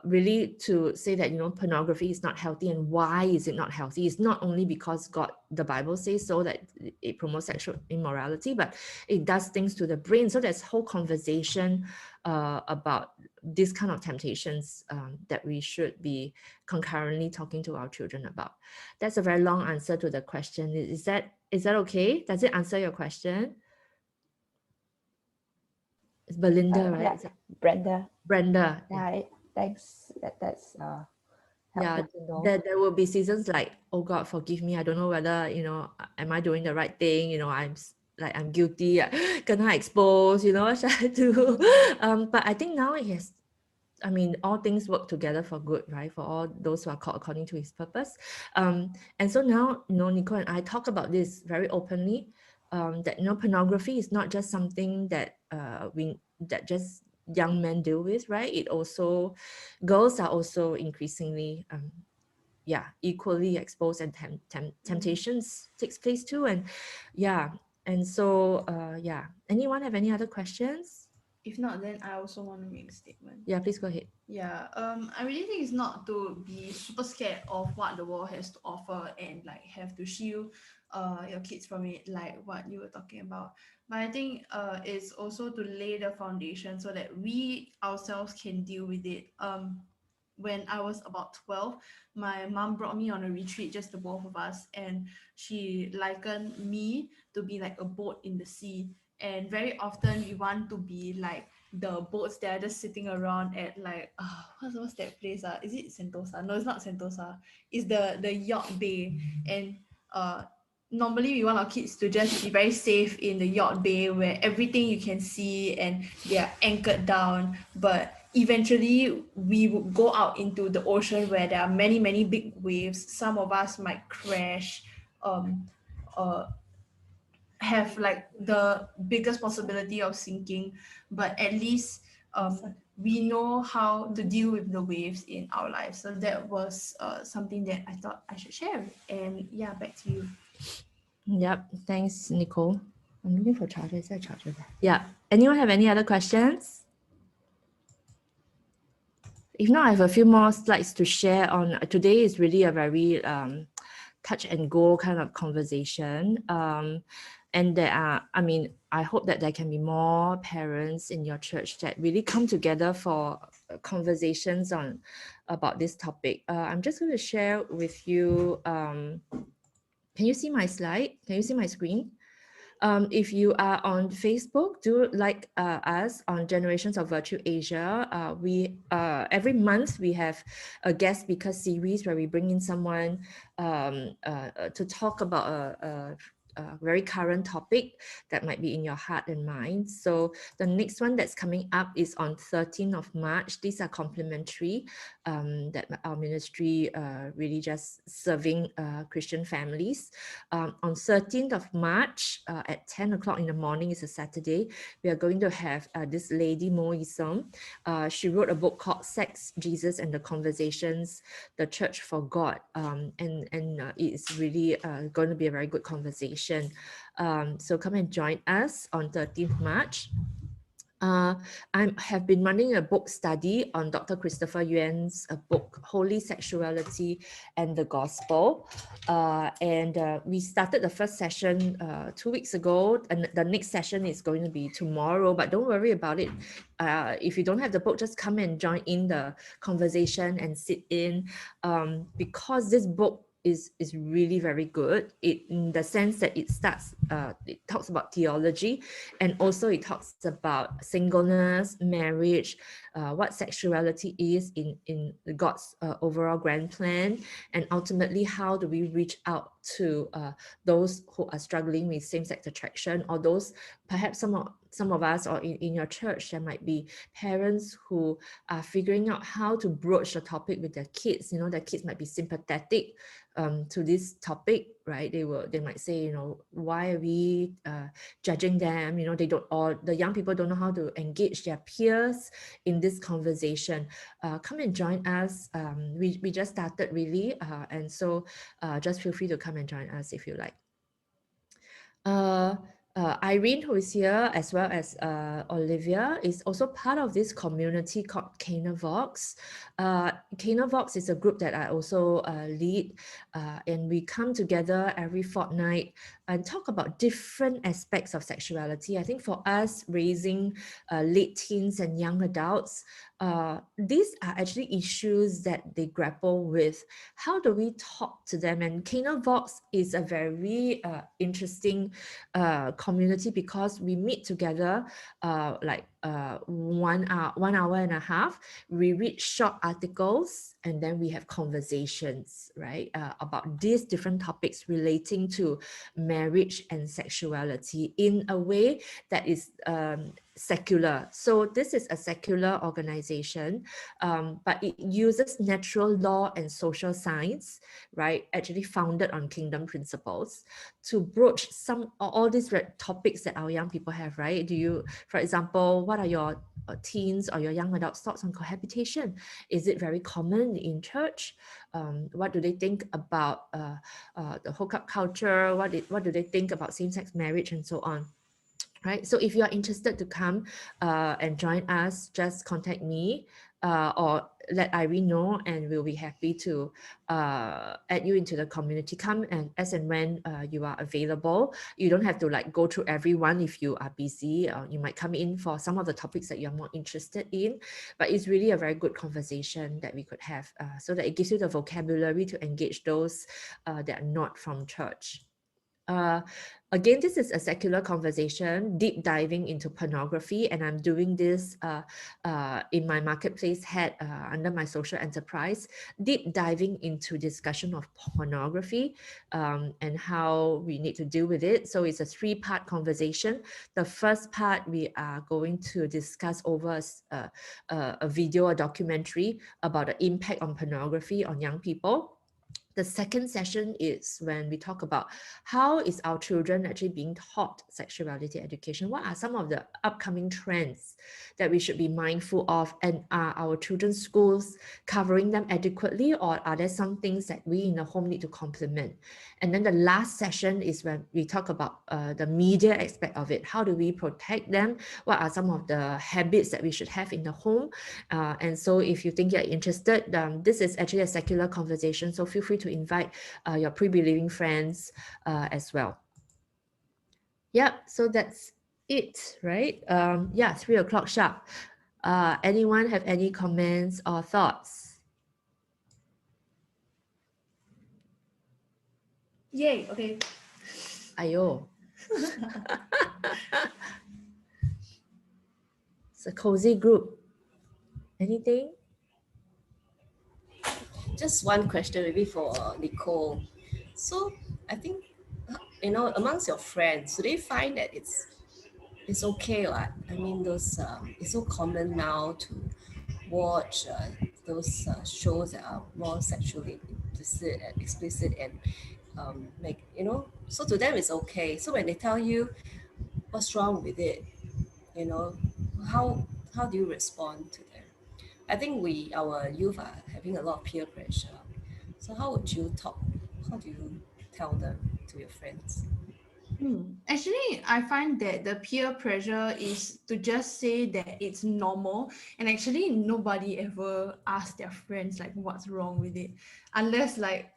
really to say that, pornography is not healthy, and why is it not healthy? It's not only because God, the Bible says so, that it promotes sexual immorality, but it does things to the brain. So there's whole conversation about this kind of temptations that we should be concurrently talking to our children about. That's a very long answer to the question. Is that okay? Does it answer your question? It's Belinda, right?
Yeah,
Is that
Brenda.
Brenda.
Yeah, thanks. That's
Yeah,
helpful to know.
there will be seasons like, oh God, forgive me. I don't know whether, am I doing the right thing? I'm guilty. Gonna expose, should I do? But I think now all things work together for good, right? For all those who are called according to his purpose. And so now, Nicole and I talk about this very openly, that, pornography is not just something that that just young men deal with, right? It also, girls are also increasingly, equally exposed, and temptations takes place too. And so, anyone have any other questions?
If not, then I also want to make a statement.
Yeah, please go ahead.
Yeah, I really think it's not to be super scared of what the world has to offer and like have to shield your kids from it, like what you were talking about. But I think it's also to lay the foundation so that we ourselves can deal with it. When I was about 12, my mom brought me on a retreat, just the both of us, and she likened me to be like a boat in the sea. And very often we want to be like the boats that are just sitting around at like what's that place? Is it Sentosa? No, it's not Sentosa. It's the yacht bay. And normally we want our kids to just be very safe in the yacht bay where everything you can see and they are anchored down. But eventually we would go out into the ocean where there are many, many big waves. Some of us might crash, have like the biggest possibility of sinking, but at least we know how to deal with the waves in our lives. So that was something that I thought I should share. And yeah, back to you.
Yep, thanks, Nicole. I'm looking for charger. Is there a charger there? Yeah. Anyone have any other questions? If not, I have a few more slides to share on. Today is really a very touch and go kind of conversation. And there are, I hope that there can be more parents in your church that really come together for conversations about this topic. I'm just going to share with you. Can you see my slide? Can you see my screen? If you are on Facebook, do like us on Generations of Virtue Asia. We every month we have a guest speaker series where we bring in someone to talk about a very current topic that might be in your heart and mind. So the next one that's coming up is on 13th of March. These are complimentary, that our ministry really just serving Christian families. On 13th of March at 10 o'clock in the morning, is a Saturday, we are going to have this lady, Mo Isom. She wrote a book called Sex, Jesus and the Conversations, The Church for God. And it's really going to be a very good conversation. So come and join us on 13th March. I have been running a book study on Dr. Christopher Yuan's book, Holy Sexuality and the Gospel. And we started the first session 2 weeks ago, and the next session is going to be tomorrow, but don't worry about it. If you don't have the book, just come and join in the conversation and sit in, because this book is really very good, in the sense that it talks about theology, and also it talks about singleness, marriage, what sexuality is in God's overall grand plan, and ultimately how do we reach out to those who are struggling with same-sex attraction, or those, perhaps some of us, or in your church, there might be parents who are figuring out how to broach the topic with their kids. Their kids might be sympathetic to this topic, right? They might say, why are we judging them? They don't, or the young people don't know how to engage their peers in this conversation. Come and join us. We just started really, and so just feel free to come and join us if you like. Irene, who is here, as well as Olivia, is also part of this community called Canavox. Canavox is a group that I also lead, and we come together every fortnight and talk about different aspects of sexuality. I think for us, raising late teens and young adults, these are actually issues that they grapple with. How do we talk to them? And Canavox is a very interesting community because we meet together like 1 hour and a half. We read short articles and then we have conversations, right, about these different topics relating to marriage and sexuality in a way that is secular. So this is a secular organization, but it uses natural law and social science, right, actually founded on kingdom principles, to broach all these topics that our young people have, right? Do you, for example, what are your teens or your young adults' thoughts on cohabitation? Is it very common in church? What do they think about the hookup culture? What do they think about same-sex marriage and so on? Right. So if you are interested to come and join us, just contact me or let Irene know, and we'll be happy to add you into the community. Come and as and when you are available. You don't have to like go through everyone if you are busy. You might come in for some of the topics that you're more interested in, but it's really a very good conversation that we could have, so that it gives you the vocabulary to engage those that are not from church. Again, this is a secular conversation, deep diving into pornography, and I'm doing this in my marketplace head under my social enterprise, deep diving into discussion of pornography and how we need to deal with it. So it's a 3-part conversation. The first part, we are going to discuss over a video, a documentary about the impact on pornography on young people. The second session is when we talk about how is our children actually being taught sexuality education? What are some of the upcoming trends that we should be mindful of? And are our children's schools covering them adequately, or are there some things that we in the home need to complement? And then the last session is when we talk about the media aspect of it. How do we protect them? What are some of the habits that we should have in the home? And so if you think you're interested, this is actually a secular conversation, so feel free to invite your pre-believing friends as well. Yeah, so that's it, right? Yeah, 3 o'clock sharp. Anyone have any comments or thoughts?
Yay, okay.
Ayo. It's a cozy group. Anything?
Just one question maybe for Nicole. So I think, amongst your friends, do they find that it's okay, right? I mean, those it's so common now to watch those shows that are more sexually explicit and make, so to them it's okay. So when they tell you what's wrong with it, how do you respond to them? I think our youth are having a lot of peer pressure. So how would you talk? How do you tell them to your friends?
Actually, I find that the peer pressure is to just say that it's normal, and actually nobody ever asks their friends like what's wrong with it, unless like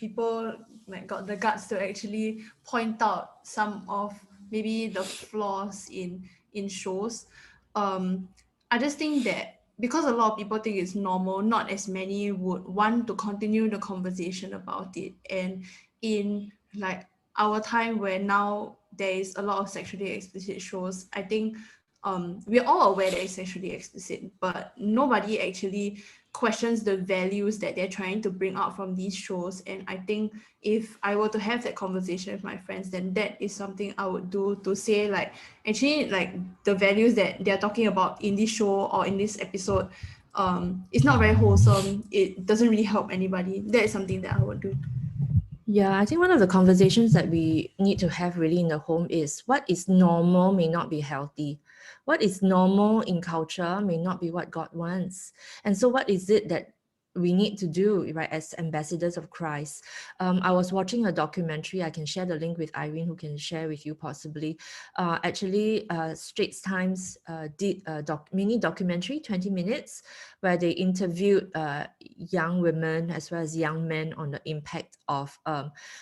people like got the guts to actually point out some of maybe the flaws in shows. I just think that because a lot of people think it's normal, not as many would want to continue the conversation about it. And in like our time where now there is a lot of sexually explicit shows, I think we're all aware that it's sexually explicit, but nobody actually questions the values that they're trying to bring out from these shows. And I think if I were to have that conversation with my friends, then that is something I would do, to say like, actually like the values that they're talking about in this show or in this episode, it's not very wholesome. It doesn't really help anybody. That is something that I would do.
Yeah, I think one of the conversations that we need to have really in the home is what is normal may not be healthy. What is normal in culture may not be what God wants. And so what is it that we need to do, right, as ambassadors of Christ. I was watching a documentary. I can share the link with Irene, who can share with you possibly. Straits Times did a mini documentary, 20 minutes, where they interviewed young women as well as young men on the impact of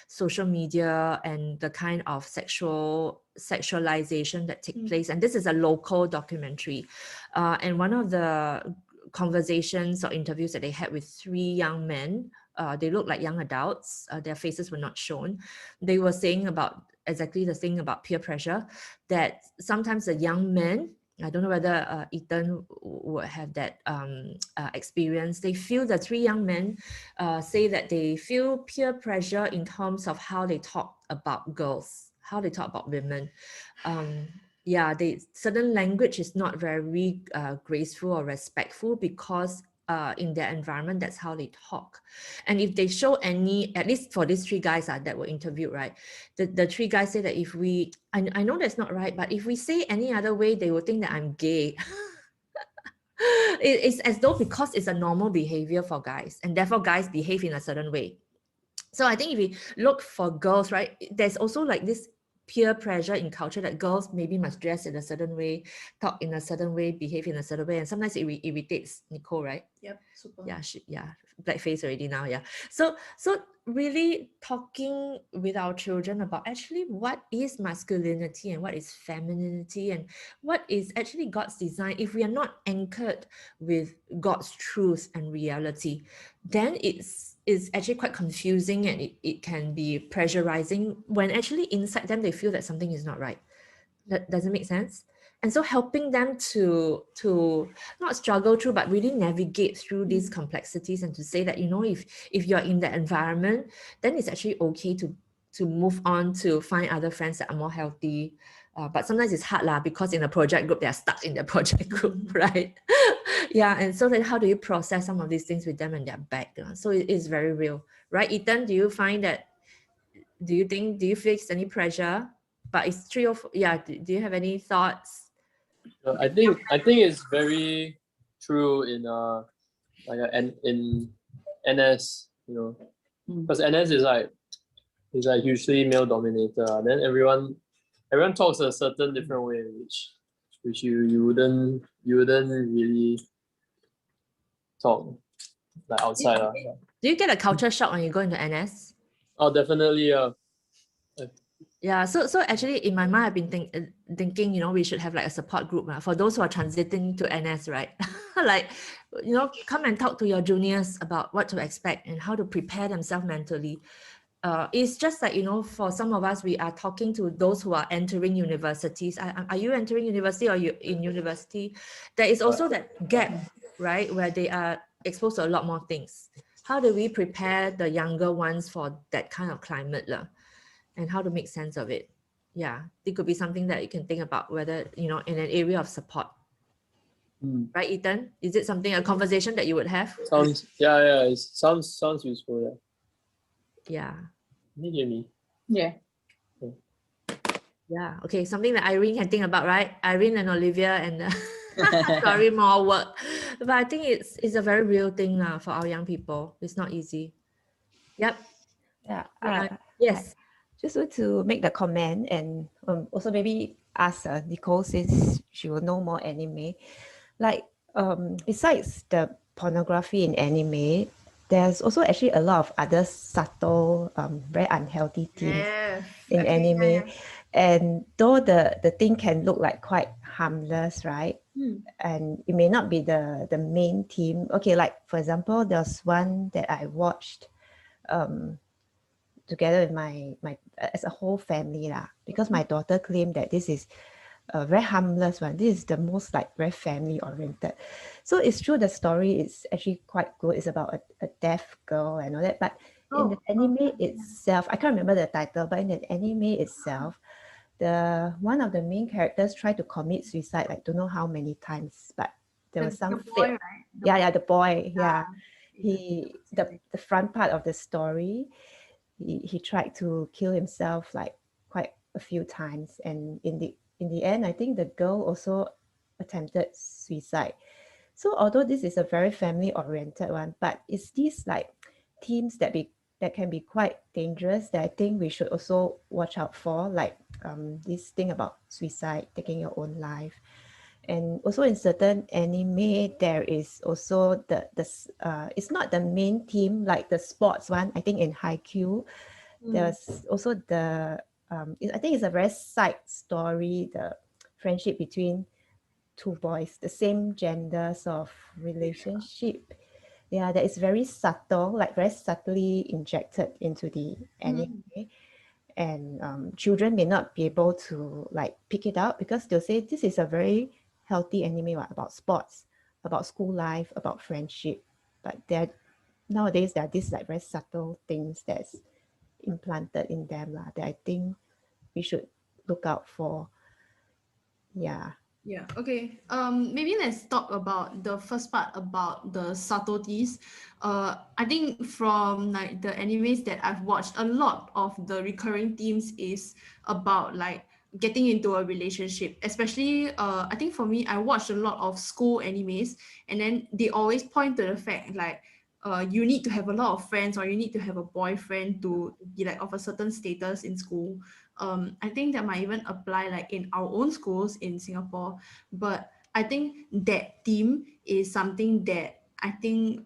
social media and the kind of sexualization that take place. And this is a local documentary. And one of the conversations or interviews that they had with 3 young men, they looked like young adults. Their faces were not shown. They were saying about exactly the thing about peer pressure, that sometimes the young men, I don't know whether Ethan would have that experience. They feel, the 3 young men say that they feel peer pressure in terms of how they talk about girls, how they talk about women. Certain language is not very graceful or respectful, because in their environment, that's how they talk. And if they show any, at least for these 3 guys that were interviewed, right, the 3 guys say that if we, I know that's not right, but if we say any other way, they will think that I'm gay. It's as though because it's a normal behavior for guys, and therefore guys behave in a certain way. So I think if we look for girls, right, there's also like this peer pressure in culture that girls maybe must dress in a certain way, talk in a certain way, behave in a certain way, and sometimes it irritates Nicole, right?
Yep, super.
Yeah, black face already now. Yeah, so really talking with our children about actually what is masculinity and what is femininity and what is actually God's design. If we are not anchored with God's truth and reality, then it's actually quite confusing, and it can be pressurizing when actually inside them they feel that something is not right. That doesn't make sense. And so helping them to not struggle through, but really navigate through these complexities, and to say that, you know, if you're in that environment, then it's actually okay to move on, to find other friends that are more healthy. But sometimes it's hard because in a project group, they're stuck in their project group, right? Yeah, and so then how do you process some of these things with them and their back? So it is very real, right? Ethan, do you find that, do you face any pressure? But it's 3 or 4, yeah, do you have any thoughts?
I think it's very true in in NS, you know, because NS is like hugely male dominated. Then everyone talks a certain different way, which you wouldn't really talk like outside.
Do you get a culture shock when you go into NS?
Oh, definitely, yeah.
Yeah, so actually in my mind, I've been thinking, you know, we should have like a support group for those who are transiting to NS, right? Like, you know, come and talk to your juniors about what to expect and how to prepare themselves mentally. It's just like, you know, for some of us, we are talking to those who are entering universities. Are you entering university, or are you in university? There is also that gap, right, where they are exposed to a lot more things. How do we prepare the younger ones for that kind of climate? And how to make sense of it? Yeah, it could be something that you can think about, whether, you know, in an area of support. Right, Ethan? Is it something, a conversation that you would have?
Sounds, yeah, it sounds useful,
yeah.
Can you hear me?
Yeah.
Yeah, okay, something that Irene can think about, right? Irene and Olivia and sorry, more work. But I think it's a very real thing for our young people. It's not easy. Yep.
Yeah.
Yes.
Just want to make the comment, and also maybe ask Nicole, since she will know more anime. Like, besides the pornography in anime, there's also actually a lot of other subtle, very unhealthy themes in anime.
Yeah.
And though the thing can look like quite harmless, right? And it may not be the main theme. Okay, like for example, there's one that I watched together with my as a whole family lah, because my daughter claimed that this is a very harmless one. This is the most like very family oriented. So it's true, the story is actually quite good. It's about a deaf girl and all that. But in the anime itself, I can't remember the title, but in the anime itself, the one of the main characters tried to commit suicide like don't know how many times, but there was some
boy,
fail.
right?
The boy. He the front part of the story, he tried to kill himself like quite a few times, and in the end, I think the girl also attempted suicide. So although this is a very family oriented one, but it's these like themes that can be quite dangerous that I think we should also watch out for, like this thing about suicide, taking your own life. And also in certain anime, there is also it's not the main theme like the sports one. I think in Haikyuu, there's also I think it's a very side story, the friendship between two boys, the same gender sort of relationship. Yeah, that is very subtle, like very subtly injected into the anime. And children may not be able to like pick it out because they'll say this is a very healthy anime about sports, about school life, about friendship. But nowadays there are these like very subtle things that's implanted in them that I think we should look out for. Yeah.
Yeah, okay. Maybe let's talk about the first part about the subtleties. I think from like the animes that I've watched, a lot of the recurring themes is about like getting into a relationship. Especially, I think for me, I watched a lot of school animes, and then they always point to the fact like, you need to have a lot of friends or you need to have a boyfriend to be like of a certain status in school. I think that might even apply like in our own schools in Singapore. But I think that theme is something that I think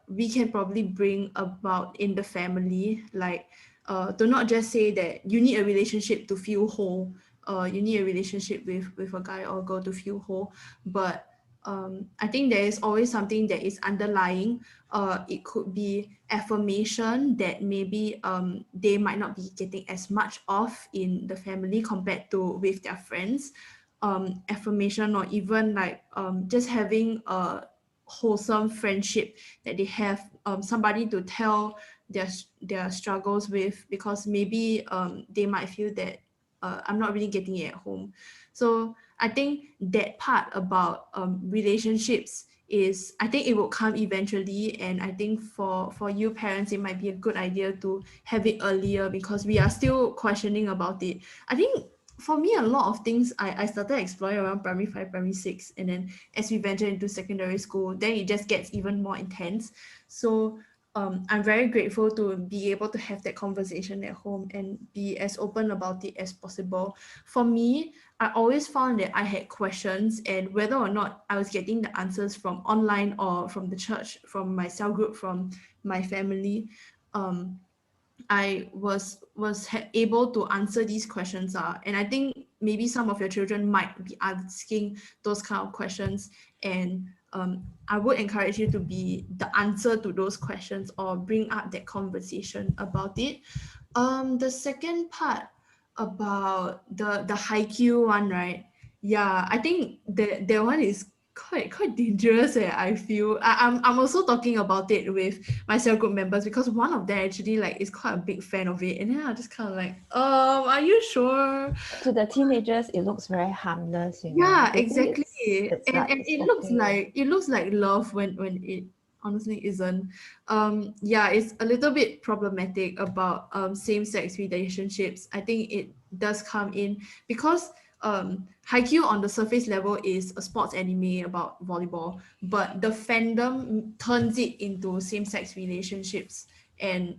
we can probably bring about in the family. Like, to not just say that you need a relationship to feel whole. You need a relationship with a guy or girl to feel whole. But I think there is always something that is underlying. It could be affirmation that maybe they might not be getting as much of in the family compared to with their friends. Affirmation, or even like just having a wholesome friendship that they have, somebody to tell their struggles with, because maybe they might feel that I'm not really getting it at home. So I think that part about relationships is, I think it will come eventually, and I think for you parents it might be a good idea to have it earlier, because we are still questioning about it. I think for me, a lot of things I started exploring around primary 5, primary 6, and then as we venture into secondary school, then it just gets even more intense. So I'm very grateful to be able to have that conversation at home and be as open about it as possible. For me, I always found that I had questions, and whether or not I was getting the answers from online or from the church, from my cell group, from my family, I was able to answer these questions. And I think maybe some of your children might be asking those kind of questions, and I would encourage you to be the answer to those questions or bring up that conversation about it. The second part about the Haikyuu one, right? Yeah, I think that one is quite dangerous. I feel I'm also talking about it with my cell group members, because one of them actually like is quite a big fan of it, and then I just kind of like, are you sure?
To the teenagers, it looks very harmless, you know.
Yeah,
They think
exactly.
it's
And
like
and
it's
it
okay.
looks like love when it honestly isn't. Yeah, it's a little bit problematic about same-sex relationships. I think it does come in because Haikyuu on the surface level is a sports anime about volleyball, but the fandom turns it into same-sex relationships and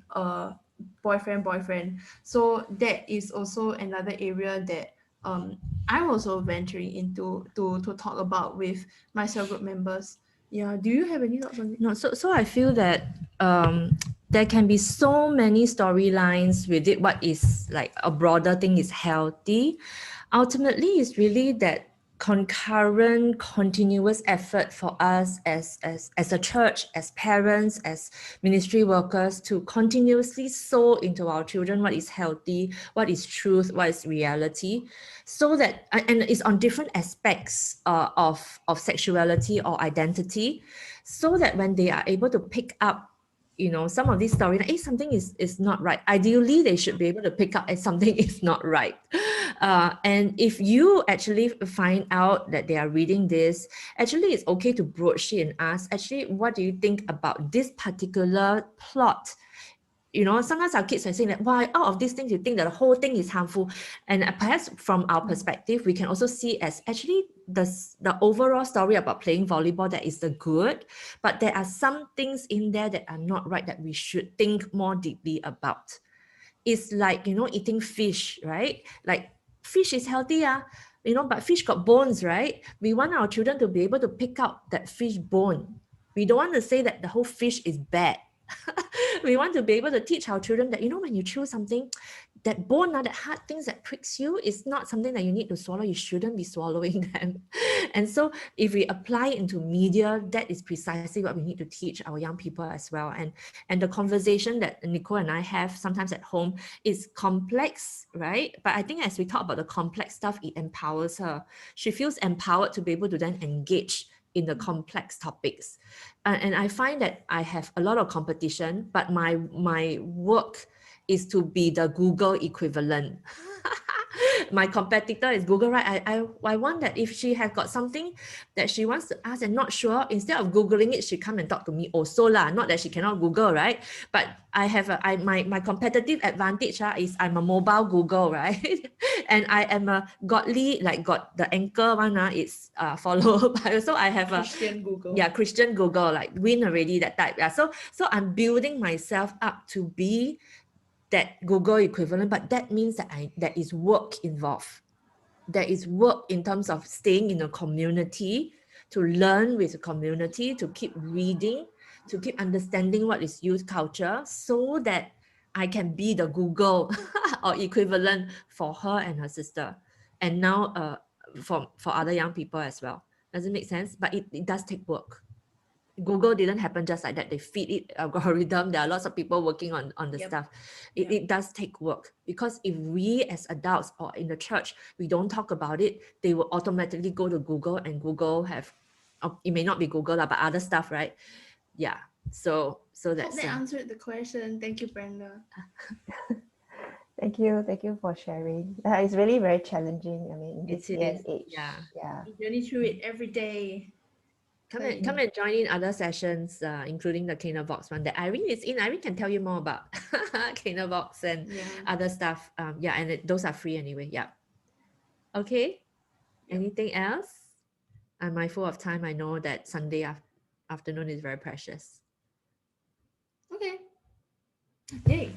boyfriend. So that is also another area that I'm also venturing into to talk about with my cell group members. Yeah, do you have any thoughts on it?
No, so I feel that there can be so many storylines with it. What is like a broader thing is healthy. Ultimately, it's really that concurrent, continuous effort for us as a church, as parents, as ministry workers, to continuously sow into our children what is healthy, what is truth, what is reality, so that, and it's on different aspects of sexuality or identity, so that when they are able to pick up, some of these stories, something is not right. Ideally, they should be able to pick up as something is not right. And if you actually find out that they are reading this, actually it's okay to broach it and ask, actually, what do you think about this particular plot? You know, sometimes our kids are saying that, why out of these things you think that the whole thing is harmful? And perhaps from our perspective, we can also see as actually the overall story about playing volleyball that is the good, but there are some things in there that are not right that we should think more deeply about. It's like, you know, eating fish, right? Like fish is healthy, you know, but fish got bones, right? We want our children to be able to pick out that fish bone. We don't want to say that the whole fish is bad. We want to be able to teach our children that, you know, when you chew something, that bone, that hard things that pricks you is not something that you need to swallow. You shouldn't be swallowing them. And so if we apply it into media, that is precisely what we need to teach our young people as well. And the conversation that Nicole and I have sometimes at home is complex, right? But I think as we talk about the complex stuff, it empowers her. She feels empowered to be able to then engage in the complex topics. And I find that I have a lot of competition, but my work is to be the Google equivalent. My competitor is Google, right? I want that if she has got something that she wants to ask and not sure, instead of Googling it, she come and talk to me also lah. Not that she cannot Google, right? But I have my competitive advantage is I'm a mobile Google, right? And I am a godly, like got the anchor one, it's followed by, so I have a
Christian Google.
Yeah, Christian Google, like win already, that type. Yeah. So I'm building myself up to be that Google equivalent, but that means that there is work involved. There is work in terms of staying in a community, to learn with the community, to keep reading, to keep understanding what is youth culture, so that I can be the Google or equivalent for her and her sister. And now for other young people as well. Does it make sense? But it does take work. Google didn't happen just like that. They feed it algorithm. There are lots of people working on the stuff. It does take work, because if we as adults or in the church, we don't talk about it, they will automatically go to Google, and Google have, it may not be Google but other stuff, right? Yeah. So
Hope
that's
that answered the question. Thank you, Brenda.
Thank you for sharing. It's really very challenging. I mean, in this
it
day
is.
and age.
Yeah.
Yeah.
You journey through it every day.
Come and join in other sessions, including the Canal Box one that Irene is in. Irene can tell you more about Canal Box and other stuff. Yeah, and those are free anyway. Yeah. Okay. Anything else? I'm mindful of time. I know that Sunday afternoon is very precious.
Okay. Yay.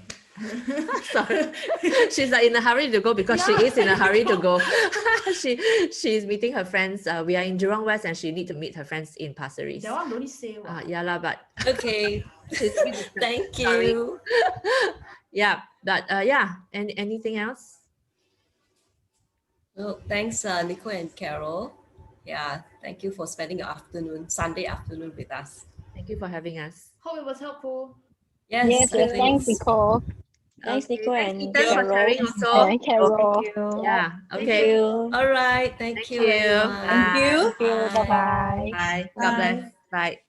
Sorry. She's like in a hurry to go, because she is in a hurry to go. She's meeting her friends. We are in Jurong West, and she need to meet her friends in Pasir Ris.
That one don't say what.
Yeah lah, but
Okay. Thank
Sorry.
you.
Yeah, but yeah. Anything else?
Well, thanks, Nicole and Carol. Yeah, thank you for spending your Sunday afternoon with us.
Thank you for having us.
Hope it was helpful.
Yes, thanks, Nicole. Thanks,
Okay,
Nicole
thanks,
and
Ethan, for
Carol.
sharing also.
And Carol.
Thank you.
Yeah.
Thank
Okay.
you.
All right. Thank you, everyone.
Thank you. Bye-bye.
Bye. God bless. Bye.